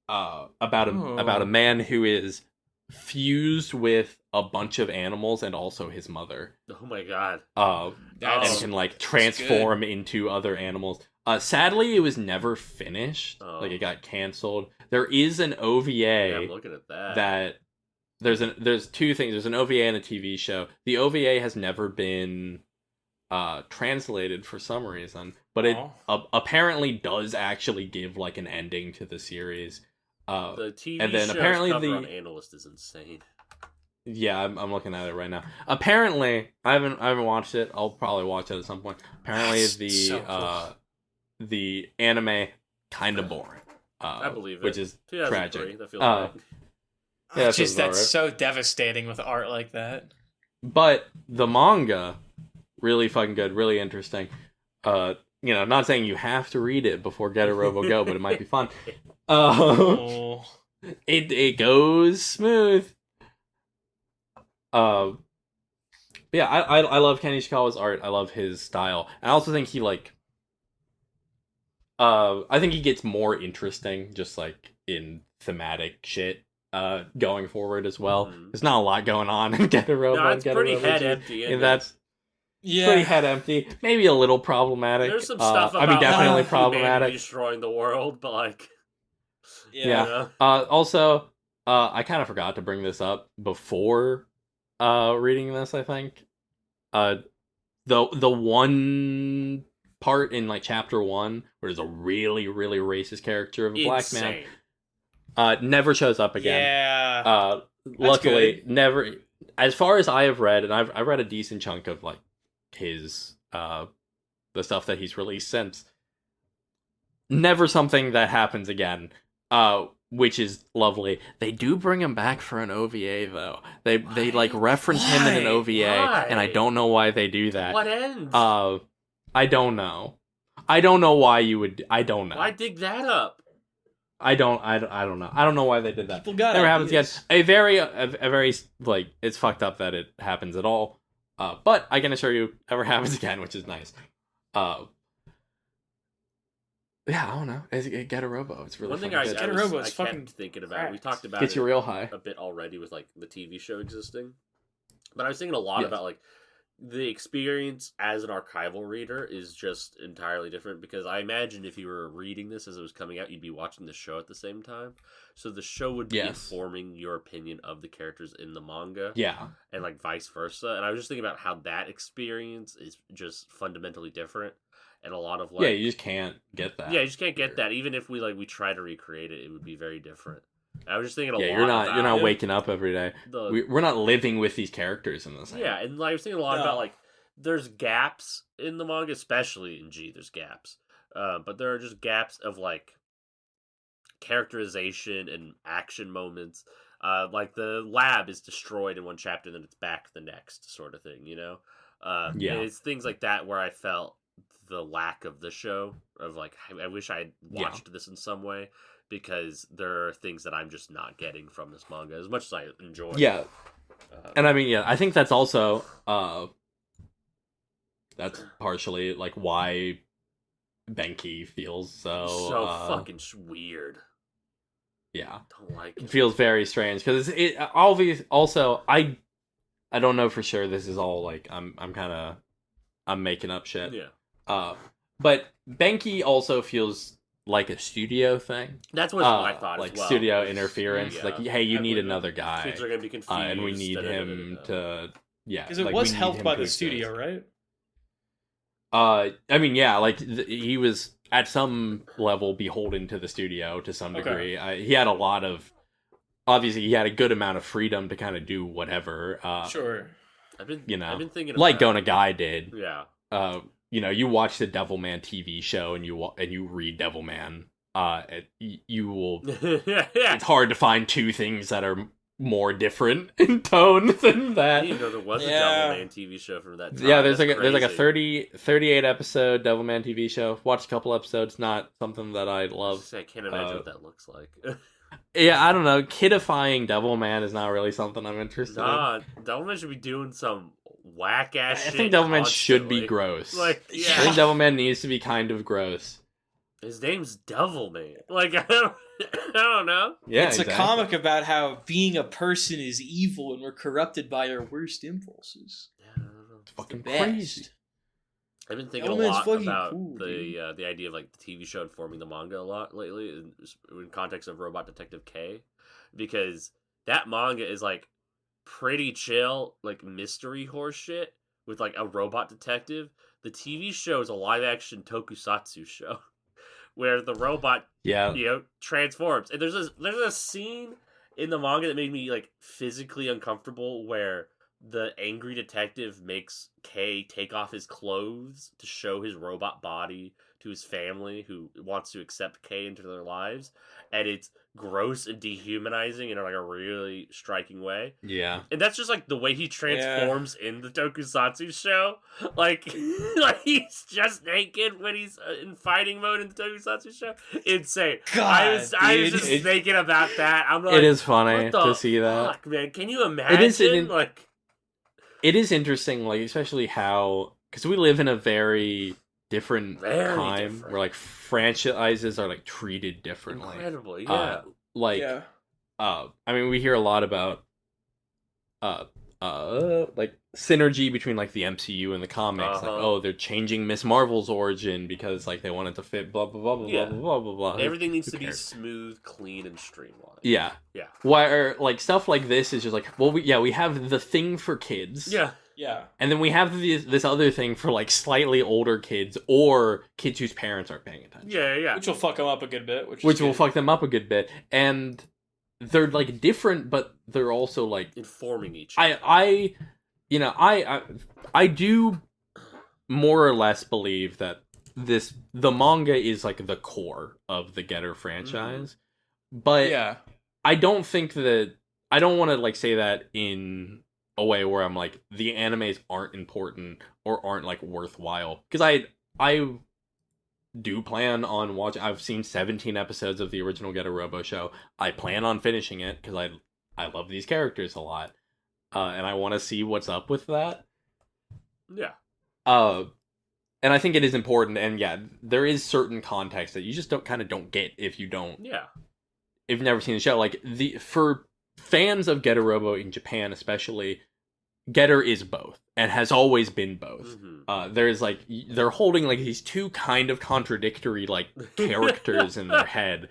About a man who is fused with a bunch of animals and also his mother. Oh my god. And can like transform into other animals. Sadly, it was never finished. Like, it got canceled. There is an OVA. Yeah, I'm looking at that. There's two things. There's an OVA and a TV show. The OVA has never been translated for some reason, but it apparently does actually give like an ending to the series. The TV and then show's apparently cover on Analyst is insane. Yeah, I'm looking at it right now. Apparently, I haven't watched it. I'll probably watch it at some point. Apparently, the anime kind of boring. I believe it. Which is tragic. That feels right. Yeah, that's so devastating with art like that. But the manga, really fucking good, really interesting. Not saying you have to read it before Getter Robo Go, but it might be fun. It goes smooth. Yeah, I love Ken Ishikawa's art. I love his style. I also think he I think he gets more interesting just like in thematic shit going forward as well. There's not a lot going on in Getter Robo. No, it's pretty head empty. And that's pretty head empty. Maybe a little problematic. There's some stuff about definitely problematic. Destroying the world, but like also, I kind of forgot to bring this up before reading this. I think the one part in like chapter 1 where there's a really really racist character of a black man never shows up again. Yeah. Luckily, good. Never. As far as I have read, and I've read a decent chunk of like his the stuff that he's released since. Never something that happens again. Which is lovely. They do bring him back for an OVA though. They like reference him in an OVA, and I don't know why they do that. What end? I don't know. I don't know why you would. I don't know. Why dig that up? I don't know. I don't know why they did that. Never happens again. A very like, it's fucked up that it happens at all. But I can assure you, never happens again, which is nice. Yeah, I don't know. Getter Robo. It's really one thing Getter Robo is fucking thinking about. Cracked. We talked about gets you real high a bit already with like the TV show existing, but I was thinking a lot about like the experience as an archival reader is just entirely different, because I imagine if you were reading this as it was coming out, you'd be watching the show at the same time. So the show would be informing your opinion of the characters in the manga. Yeah. And like vice versa. And I was just thinking about how that experience is just fundamentally different. And a lot of like... Yeah, you just can't get that. Yeah, you just can't get that. Even if we try to recreate it, it would be very different. I was just thinking a lot you're about not waking up every day. We're not living with these characters in the same. Yeah, and I was thinking a lot about like there's gaps in the manga, especially in G. There's gaps, but there are just gaps of like characterization and action moments. Like the lab is destroyed in one chapter, and then it's back the next, sort of thing. And it's things like that where I felt the lack of the show of like I wish I had watched this in some way. Because there are things that I'm just not getting from this manga as much as I enjoy. Yeah, and I mean, I think that's also that's partially like why Benki feels so fucking weird. Yeah, don't like it. It feels very strange because it obvious. Also, I don't know for sure. This is all like I'm making up shit. Yeah. But Benki also feels like a studio thing. That's what I thought. Like as well. studio interference. Yeah. Like, hey, you need another guy. Kids are gonna be confused, and we need him to. Yeah, because it was helped by the studio, right? I mean, yeah, like he was at some level beholden to the studio to some degree. He had a lot of. Obviously, he had a good amount of freedom to kind of do whatever. Sure. I've been thinking about like Gonagai did. Yeah. You watch the Devilman TV show and you read Devilman. You will. It's hard to find two things that are more different in tone than that. You know, there was a Devilman TV show from that time. Yeah, there's like a 38 episode Devilman TV show. Watched a couple episodes. Not something that I love. I can't imagine what that looks like. Yeah, I don't know. Kidifying Devilman is not really something I'm interested in. Devilman should be doing some whack ass shit. I think Devilman should be gross. Like, yeah. I think Devilman needs to be kind of gross. His name's Devilman. Like, I don't know. Yeah, it's a comic about how being a person is evil and we're corrupted by our worst impulses. Yeah, I don't know. It's fucking crazy. I've been thinking a lot about the idea of like the TV show informing the manga a lot lately in context of Robot Detective K, because that manga is like pretty chill, like mystery horse shit with like a robot detective. The TV show is a live action tokusatsu show where the robot transforms. And there's a scene in the manga that made me like physically uncomfortable where the angry detective makes K take off his clothes to show his robot body to his family who wants to accept K into their lives, and it's gross and dehumanizing in like a really striking way. Yeah. And that's just like the way he transforms in the tokusatsu show. Like he's just naked when he's in fighting mode in the tokusatsu show. Insane. God, I was just thinking about that. I'm like, it is funny to see that. Man, can you imagine? It is interesting, like especially how, because we live in a very different time where like franchises are like treated differently. Incredibly, yeah. I mean, we hear a lot about like synergy between like the MCU and the comics. Like, oh, they're changing Miss Marvel's origin because like they wanted to fit blah blah blah blah blah blah blah blah. Everything needs to be smooth, clean, and streamlined. Yeah. Where like stuff like this is just like, well, we have the thing for kids. Yeah. And then we have this other thing for like slightly older kids or kids whose parents aren't paying attention. Yeah. Which will fuck them up a good bit. Which will fuck them up a good bit. And they're like different, but they're also like informing each other. I do more or less believe that the manga is like the core of the Getter franchise. But I don't think that I don't want to like say that in a way where I'm like the animes aren't important or aren't like worthwhile, because I do plan on watching. I've seen 17 episodes of the original Getter Robo show. I plan on finishing it because I love these characters a lot, and I want to see what's up with that. Yeah. And I think it is important, and there is certain context that you just don't get if you don't. Yeah. If you've never seen the show, like for fans of Getter Robo in Japan especially, Getter is both and has always been both. Mm-hmm. There's like they're holding like these two kind of contradictory like characters in their head,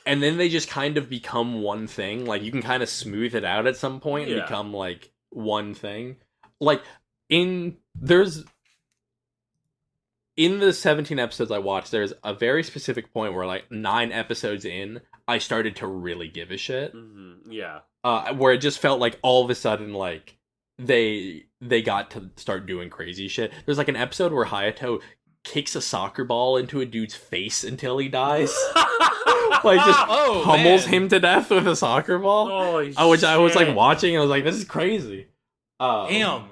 and then they just kind of become one thing. Like you can kind of smooth it out at some point and become like one thing. Like in the 17 episodes I watched, there's a very specific point where like 9 episodes in, I started to really give a shit. Mm-hmm. Yeah. Where it just felt like all of a sudden like they got to start doing crazy shit. There's like an episode where Hayato kicks a soccer ball into a dude's face until he dies. Like just pummels him to death with a soccer ball. Which I was like watching and I was like, this is crazy. Damn.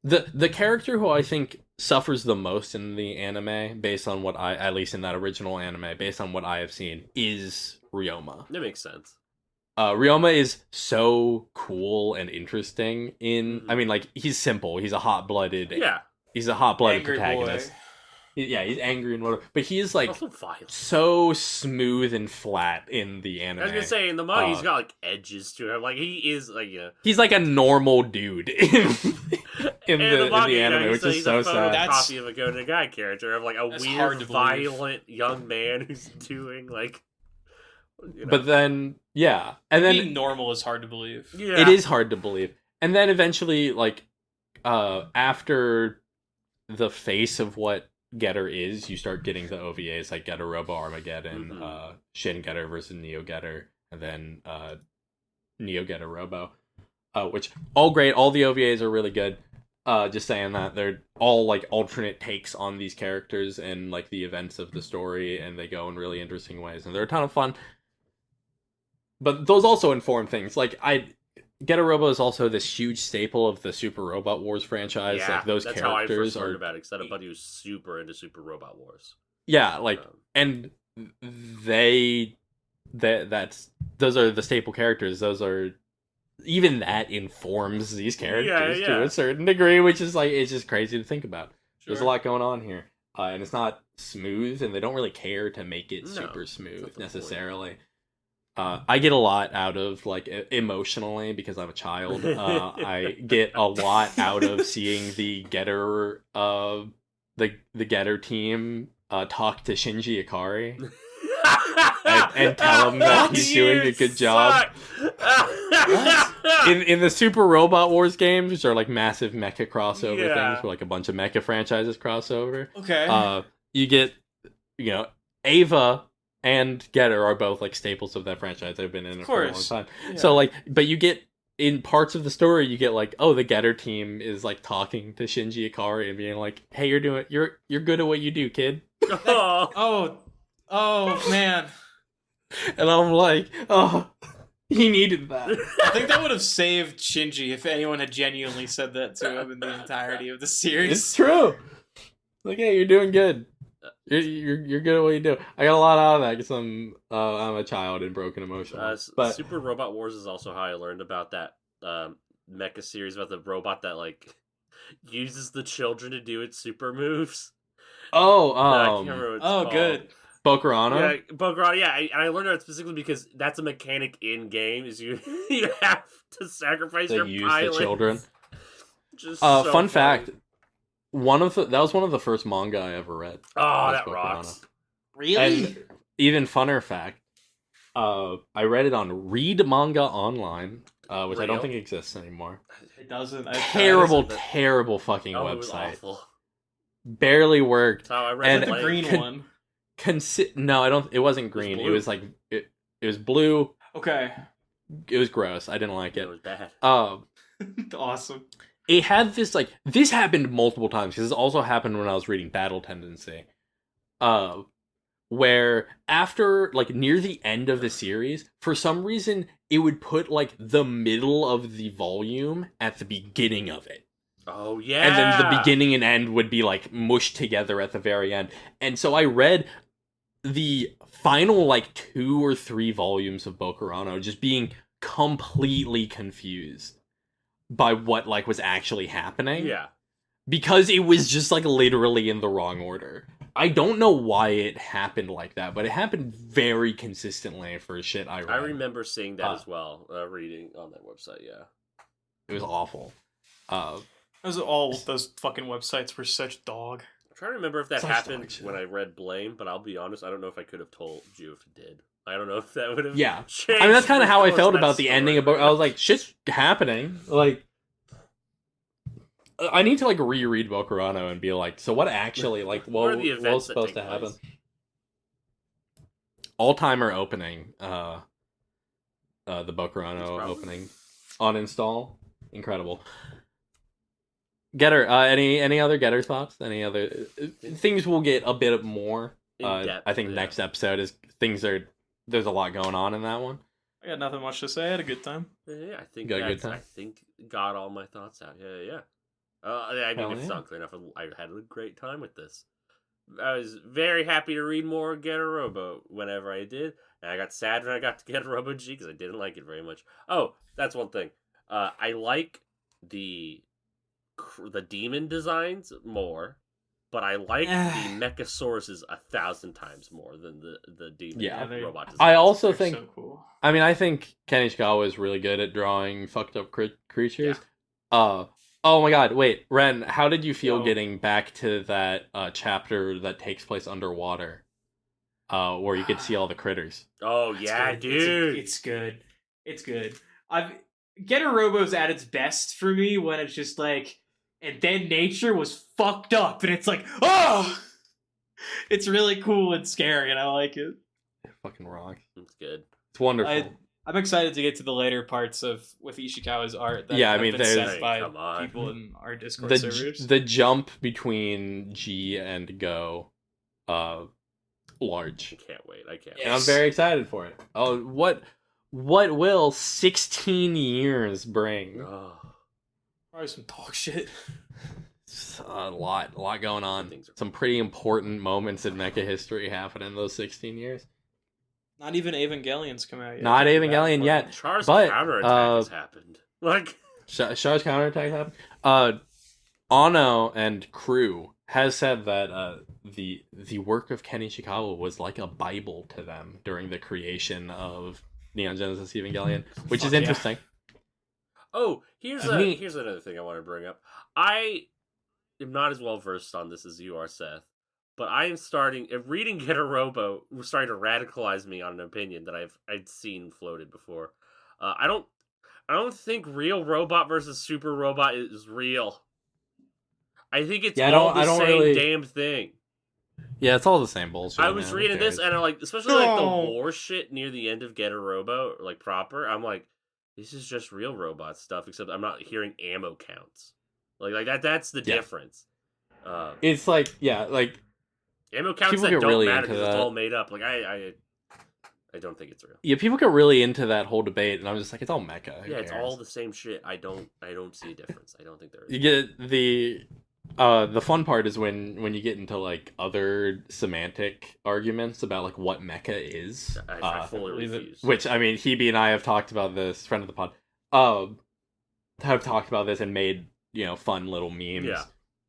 The character who I think suffers the most in the anime, based on what at least in that original anime, based on what I have seen, is Ryoma. That makes sense. Ryoma is so cool and interesting I mean, like, he's simple. He's a hot-blooded... Yeah. He's a hot-blooded Angry protagonist. boy. He's angry and whatever. But he is, like, Also violent. so smooth and flat in the anime. I was gonna say, in the manga, he's got, like, edges to him. Like, he is, like, He's like a normal dude in the anime, which is so sad. That's a copy of a Go to Guy character of, like, a weird, violent young man who's doing, like... But then, yeah. And then being normal is hard to believe. Yeah. It is hard to believe. And then eventually, like, after the face of what Getter is, you start getting the OVAs like Getter Robo Armageddon, Shin Getter versus Neo Getter, and then Neo Getter Robo, which all great. All the OVAs are really good. Just saying that they're all like alternate takes on these characters and like the events of the story, and they go in really interesting ways, and they're a ton of fun. But those also inform things. Like Getter Robo is also this huge staple of the Super Robot Wars franchise. Yeah, like those that's characters how I first learned about it. Because I had a buddy who's super into Super Robot Wars. Yeah, like and those are the staple characters. Those are even that informs these characters to a certain degree, which is like it's just crazy to think about. Sure. There's a lot going on here, and it's not smooth, and they don't really care to make it super smooth necessarily. I get a lot out of like emotionally because I'm a child. I get a lot out of seeing the Getter the Getter team talk to Shinji Ikari and tell him that he's doing a good job. in the Super Robot Wars games, which are like massive mecha crossover things where like a bunch of mecha franchises crossover. Okay. You get Ava and Getter are both like staples of that franchise. They've been in it for a long time. Yeah. So like, but you get in parts of the story, you get like, the Getter team is like talking to Shinji Ikari and being like, "Hey, you're good at what you do, kid." Oh man. And I'm like, he needed that. I think that would have saved Shinji if anyone had genuinely said that to him in the entirety of the series. It's true. Like, hey, you're doing good. You're good at what you do. I got a lot out of that because I'm a child and broken emotionally. But Super Robot Wars is also how I learned about that mecha series about the robot that like uses the children to do its super moves. Oh, I can't remember what it's called. Good. Bokurano? Yeah, Bokurano, yeah. I learned that specifically because that's a mechanic in game is you have to sacrifice your pilots. The children. Just fun fact. That was one of the first manga I ever read. Oh, that rocks. Really? And even funner fact, I read it on Read Manga Online, which I don't think exists anymore. It doesn't. Terrible fucking website. It was awful. Barely worked. I read the green one. No, I don't. It wasn't green. It was like it was blue. Okay. It was gross. I didn't like it. It was bad. Awesome. It had this like this happened multiple times because this also happened when I was reading Battle Tendency, where after like near the end of the series, for some reason it would put like the middle of the volume at the beginning of it. Oh yeah, and then the beginning and end would be like mushed together at the very end. And so I read the final like 2 or 3 volumes of Bokurano just being completely confused by what like was actually happening. Yeah. Because it was just like literally in the wrong order. I don't know why it happened like that, but it happened very consistently for shit I read. I remember seeing that as well, reading on that website, yeah. It was awful. Those fucking websites were such dog. I'm trying to remember if that Such happened dog shit. when I read Blame, but I'll be honest, I don't know if I could have told you if it did. I don't know if that would have. Yeah. changed I mean, that's kind the of how I course felt of that about the ending of story. I was like, shit's happening. Like, I need to like reread Bokurano and be like, so what actually, like, What are what the was events that supposed take to happen? place? All-timer opening, the Bokurano It's probably- opening on install, incredible. Getter, any other Getter thoughts? Any other things we'll get a bit more. In depth, I think yeah. next episode is there's a lot going on in that one. I got nothing much to say. I had a good time. Yeah, I think Got a good that's, I time? think got all my thoughts out. Yeah. I mean, Hell if it's yeah. not clear enough, I had a great time with this. I was very happy to read more Getter Robo whenever I did, and I got sad when I got to Getter Robo G because I didn't like it very much. Oh, that's one thing. I like the demon designs more, but I like the Mechasauruses 1,000 times more than the demon robot designs. I also They're think. so cool. I mean, I think Ken Ishikawa is really good at drawing fucked up creatures. Oh my god, wait, Ren, how did you feel getting back to that chapter that takes place underwater? Where you could see all the critters. Oh yeah, dude. It's good. It's good. Getter Robo's at its best for me when it's just like, and then nature was fucked up, and it's like, oh, it's really cool and scary, and I like it. It fucking rocks. It's good. It's wonderful. I'm excited to get to the later parts with Ishikawa's art. That Yeah, I have mean, been there's- sent by Come on. people in our Discord servers. the jump between G and Go, large. I can't wait. I can't. And I'm very excited for it. Oh, what will 16 years bring? Wait. Oh, Probably some talk shit. It's a lot going on. Things are- Some pretty important moments in mecha history happen in those 16 years. Not even Evangelion's come out yet. Not Evangelion yet. Char's But, counterattack has happened. Like, Char's counterattack happened. Ono and crew has said that the work of Ken Ishikawa was like a bible to them during the creation of Neon Genesis Evangelion, which is Fuck yeah. interesting. oh, here's Neat. here's another thing I want to bring up. I am not as well versed on this as you are, Seth, but I am reading Getter Robo was starting to radicalize me on an opinion that I'd seen floated before. I don't think real robot versus super robot is real. I think it's Yeah, all I the don't same really- damn thing. Yeah, it's all the same bullshit. I was man. Who reading this cares? and I like, especially like the No. war shit near the end of Getter Robo, like proper. I'm like, this is just real robot stuff, except I'm not hearing ammo counts. Like that. That's the Yeah. difference. It's like, yeah, like Ammo counts people that get don't really matter into because it's that. all made up. Like I don't think it's real. yeah, people get really into that whole debate, and I'm just like, it's all mecha. Who Yeah, it's cares? all the same shit. I don't see a difference. I don't think there is. You get the fun part is when you get into like other semantic arguments about like what mecha is. I fully believe it. refuse. Which, I mean, Hebe and I have talked about this, friend of the pod, have talked about this and made, fun little memes Yeah.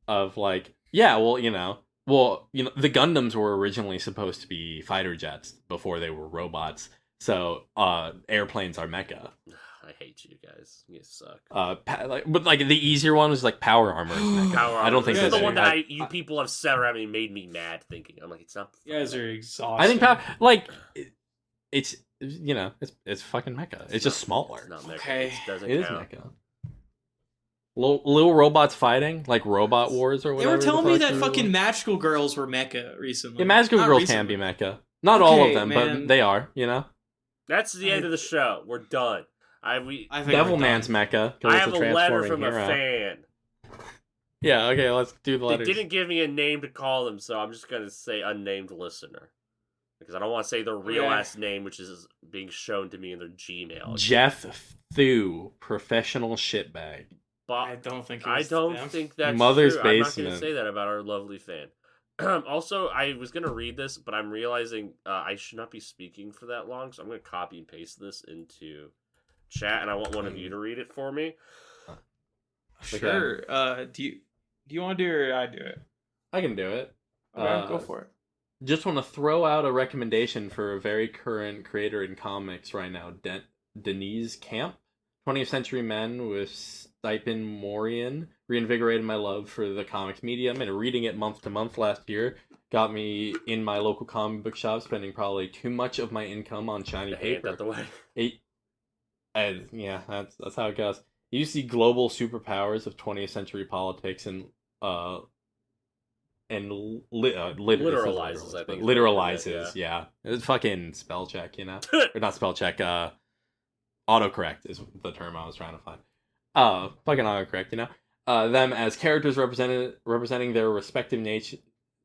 of like, yeah, the Gundams were originally supposed to be fighter jets before they were robots. So, airplanes are mecha. I hate you guys. You suck. But like the easier one was like power armor. is mecha. Power I don't think this is that's the one it. that you people have said around me made me mad thinking. I'm like, it's not. You guys are exhausted. I think power, like, it's it's fucking mecha. It's just smaller. It's not mecha. Okay. It doesn't It is count. mecha. Little robots fighting, like Robot Wars or They whatever. were telling the me fuck that they fucking were. magical girls were mecha recently. Yeah, magical Not girls recently. can be mecha. Not all of Okay, them, man. but they are. That's the end of the show. We're done. I think Devil we're Man's done. mecha. 'Cause I it's have a letter transforming from a hero. fan. Yeah, okay, let's do the They letters. didn't give me a name to call them, so I'm just gonna say unnamed listener. Because I don't want to say their real Okay. ass name, which is being shown to me in their Gmail. Jeff Thu, professional shitbag. I But don't think. It I was don't them. think that's Mother's true. I'm not Basement. gonna say that about our lovely fan. Also, I was gonna read this, but I'm realizing I should not be speaking for that long, so I'm gonna copy and paste this into chat, and I want one of you to read it for me. Sure. Do you want to do it or I do it? I can do it. Okay, go for it. Just want to throw out a recommendation for a very current creator in comics right now, Denise Camp, 20th Century Men with Stipend Morian reinvigorated my love for the comics medium, and reading it month to month last year got me in my local comic book shop, spending probably too much of my income on shiny paper. Out the way. Yeah, that's how it goes. You see global superpowers of 20th century politics and literalizes, I think. Literalizes, yeah. It's fucking spell check, you know? Or not spell check, autocorrect is the term I was trying to find. Fucking autocorrect, you know? Them as characters representing their respective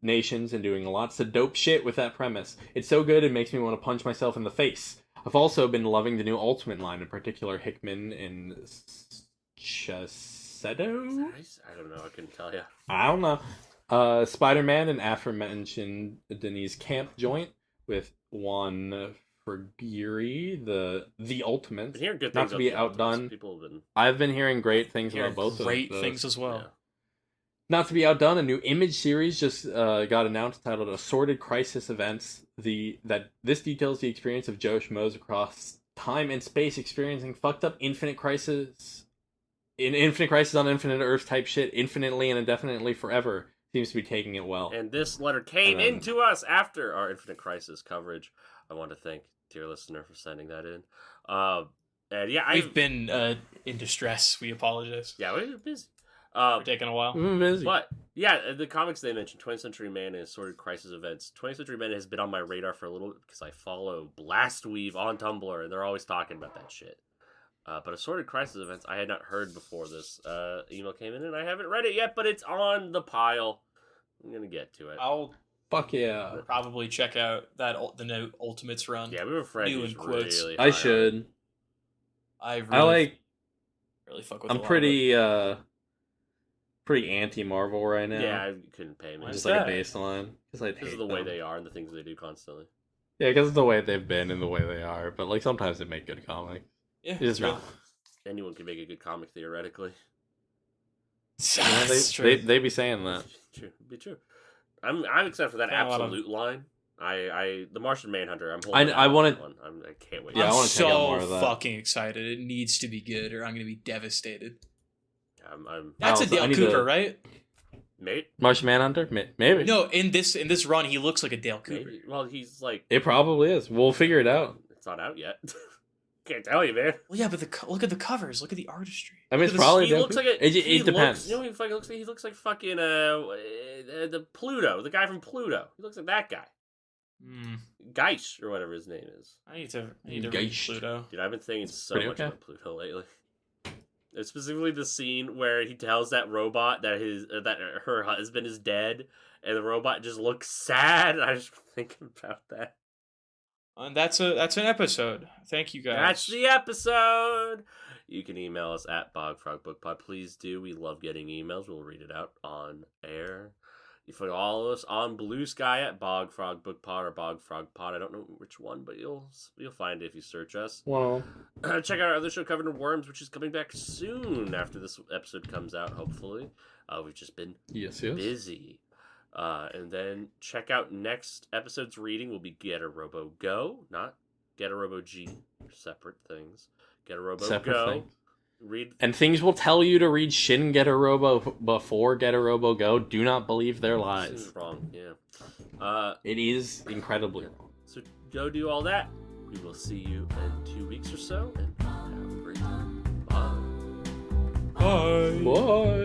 nations and doing lots of dope shit with that premise. It's so good it makes me want to punch myself in the face. I've also been loving the new Ultimate line, in particular Hickman and Chesetto? I don't know, I couldn't tell you. I don't know. Spider-Man and aforementioned Denise Camp joint with Juan Fergieri, the Ultimate. Been hearing good Not things to be about the outdone. People have been I've been hearing great things about both of those. Great things as well. Yeah. Not to be outdone, a new Image series just got announced titled Assorted Crisis Events. This details the experience of Joe Schmoes across time and space, experiencing fucked up Infinite Crisis on Infinite Earth type shit, infinitely and indefinitely forever. Seems to be taking it well. And this letter came into us after our Infinite Crisis coverage. I want to thank dear listener for sending that in. And yeah, We've been in distress. We apologize. Yeah, we've been busy. For taking a while. Busy. But yeah, the comics they mentioned, 20th Century Man and Assorted Crisis Events. 20th Century Man has been on my radar for a little bit because I follow Blastweave on Tumblr and they're always talking about that shit. But Assorted Crisis Events I had not heard before this email came in, and I haven't read it yet, but it's on the pile. I'm gonna get to it. I'll Fuck yeah. probably check out the new Ultimates run. Yeah, we have a friend New who's in quotes. really I should. I like. really fuck with. I'm pretty anti-Marvel right now. Yeah, I couldn't pay me. Just like a baseline. Because This is the way they are and the things they do constantly. Yeah, because of the way they've been and the way they are. But like sometimes they make good comics. Yeah, It's true. not. Anyone can make a good comic theoretically. Yeah, they be saying that. True, be true. I'm excited for that Yeah, absolute line. The Martian Manhunter. I'm holding. I want to. I can't wait. Yeah, I I'm wanna check out more so of that. fucking excited. It needs to be good, or I'm gonna be devastated. I'm That's a also- I Dale need Cooper, to- right? mate. Martian Manhunter? Maybe. No, in this run, he looks like a Dale Cooper. Maybe. Well, he's like. It probably is. We'll figure it out. It's not out yet. Can't tell you, man. Well, yeah, but look at the covers. Look at the artistry. I mean, it's Look at probably He Dale looks like Cooper. It depends. You know what he fucking looks like? He looks like fucking the Pluto, the guy from Pluto. He looks like that guy. Geist or whatever his name is. I need to read Geist. Pluto. Dude, I've been thinking so Pretty much okay. about Pluto lately. It's specifically the scene where he tells that robot that her husband is dead, and the robot just looks sad. I just thinking about that. And that's an episode. Thank you guys. That's the episode. You can email us at bogfrogbookpod. Please do. We love getting emails. We'll read it out on air. You find all of us on Blue Sky at bogfrogbookpod or bogfrogpod. I don't know which one, but you'll find it if you search us. Well, Check out our other show, Covered in Worms, which is coming back soon after this episode comes out, hopefully. We've just been yes. busy. And then check out next episode's reading will be Getter Robo Go, not Getter Robo G. Separate things. Getter Robo Separate Go. things. Read. And things will tell you to read Shin Getter Robo before Getter Robo Go. Do not believe their lies. Seems wrong, yeah. It is incredibly wrong. So go do all that. We will see you in 2 weeks or so, and have a great time. Bye. Bye. Bye.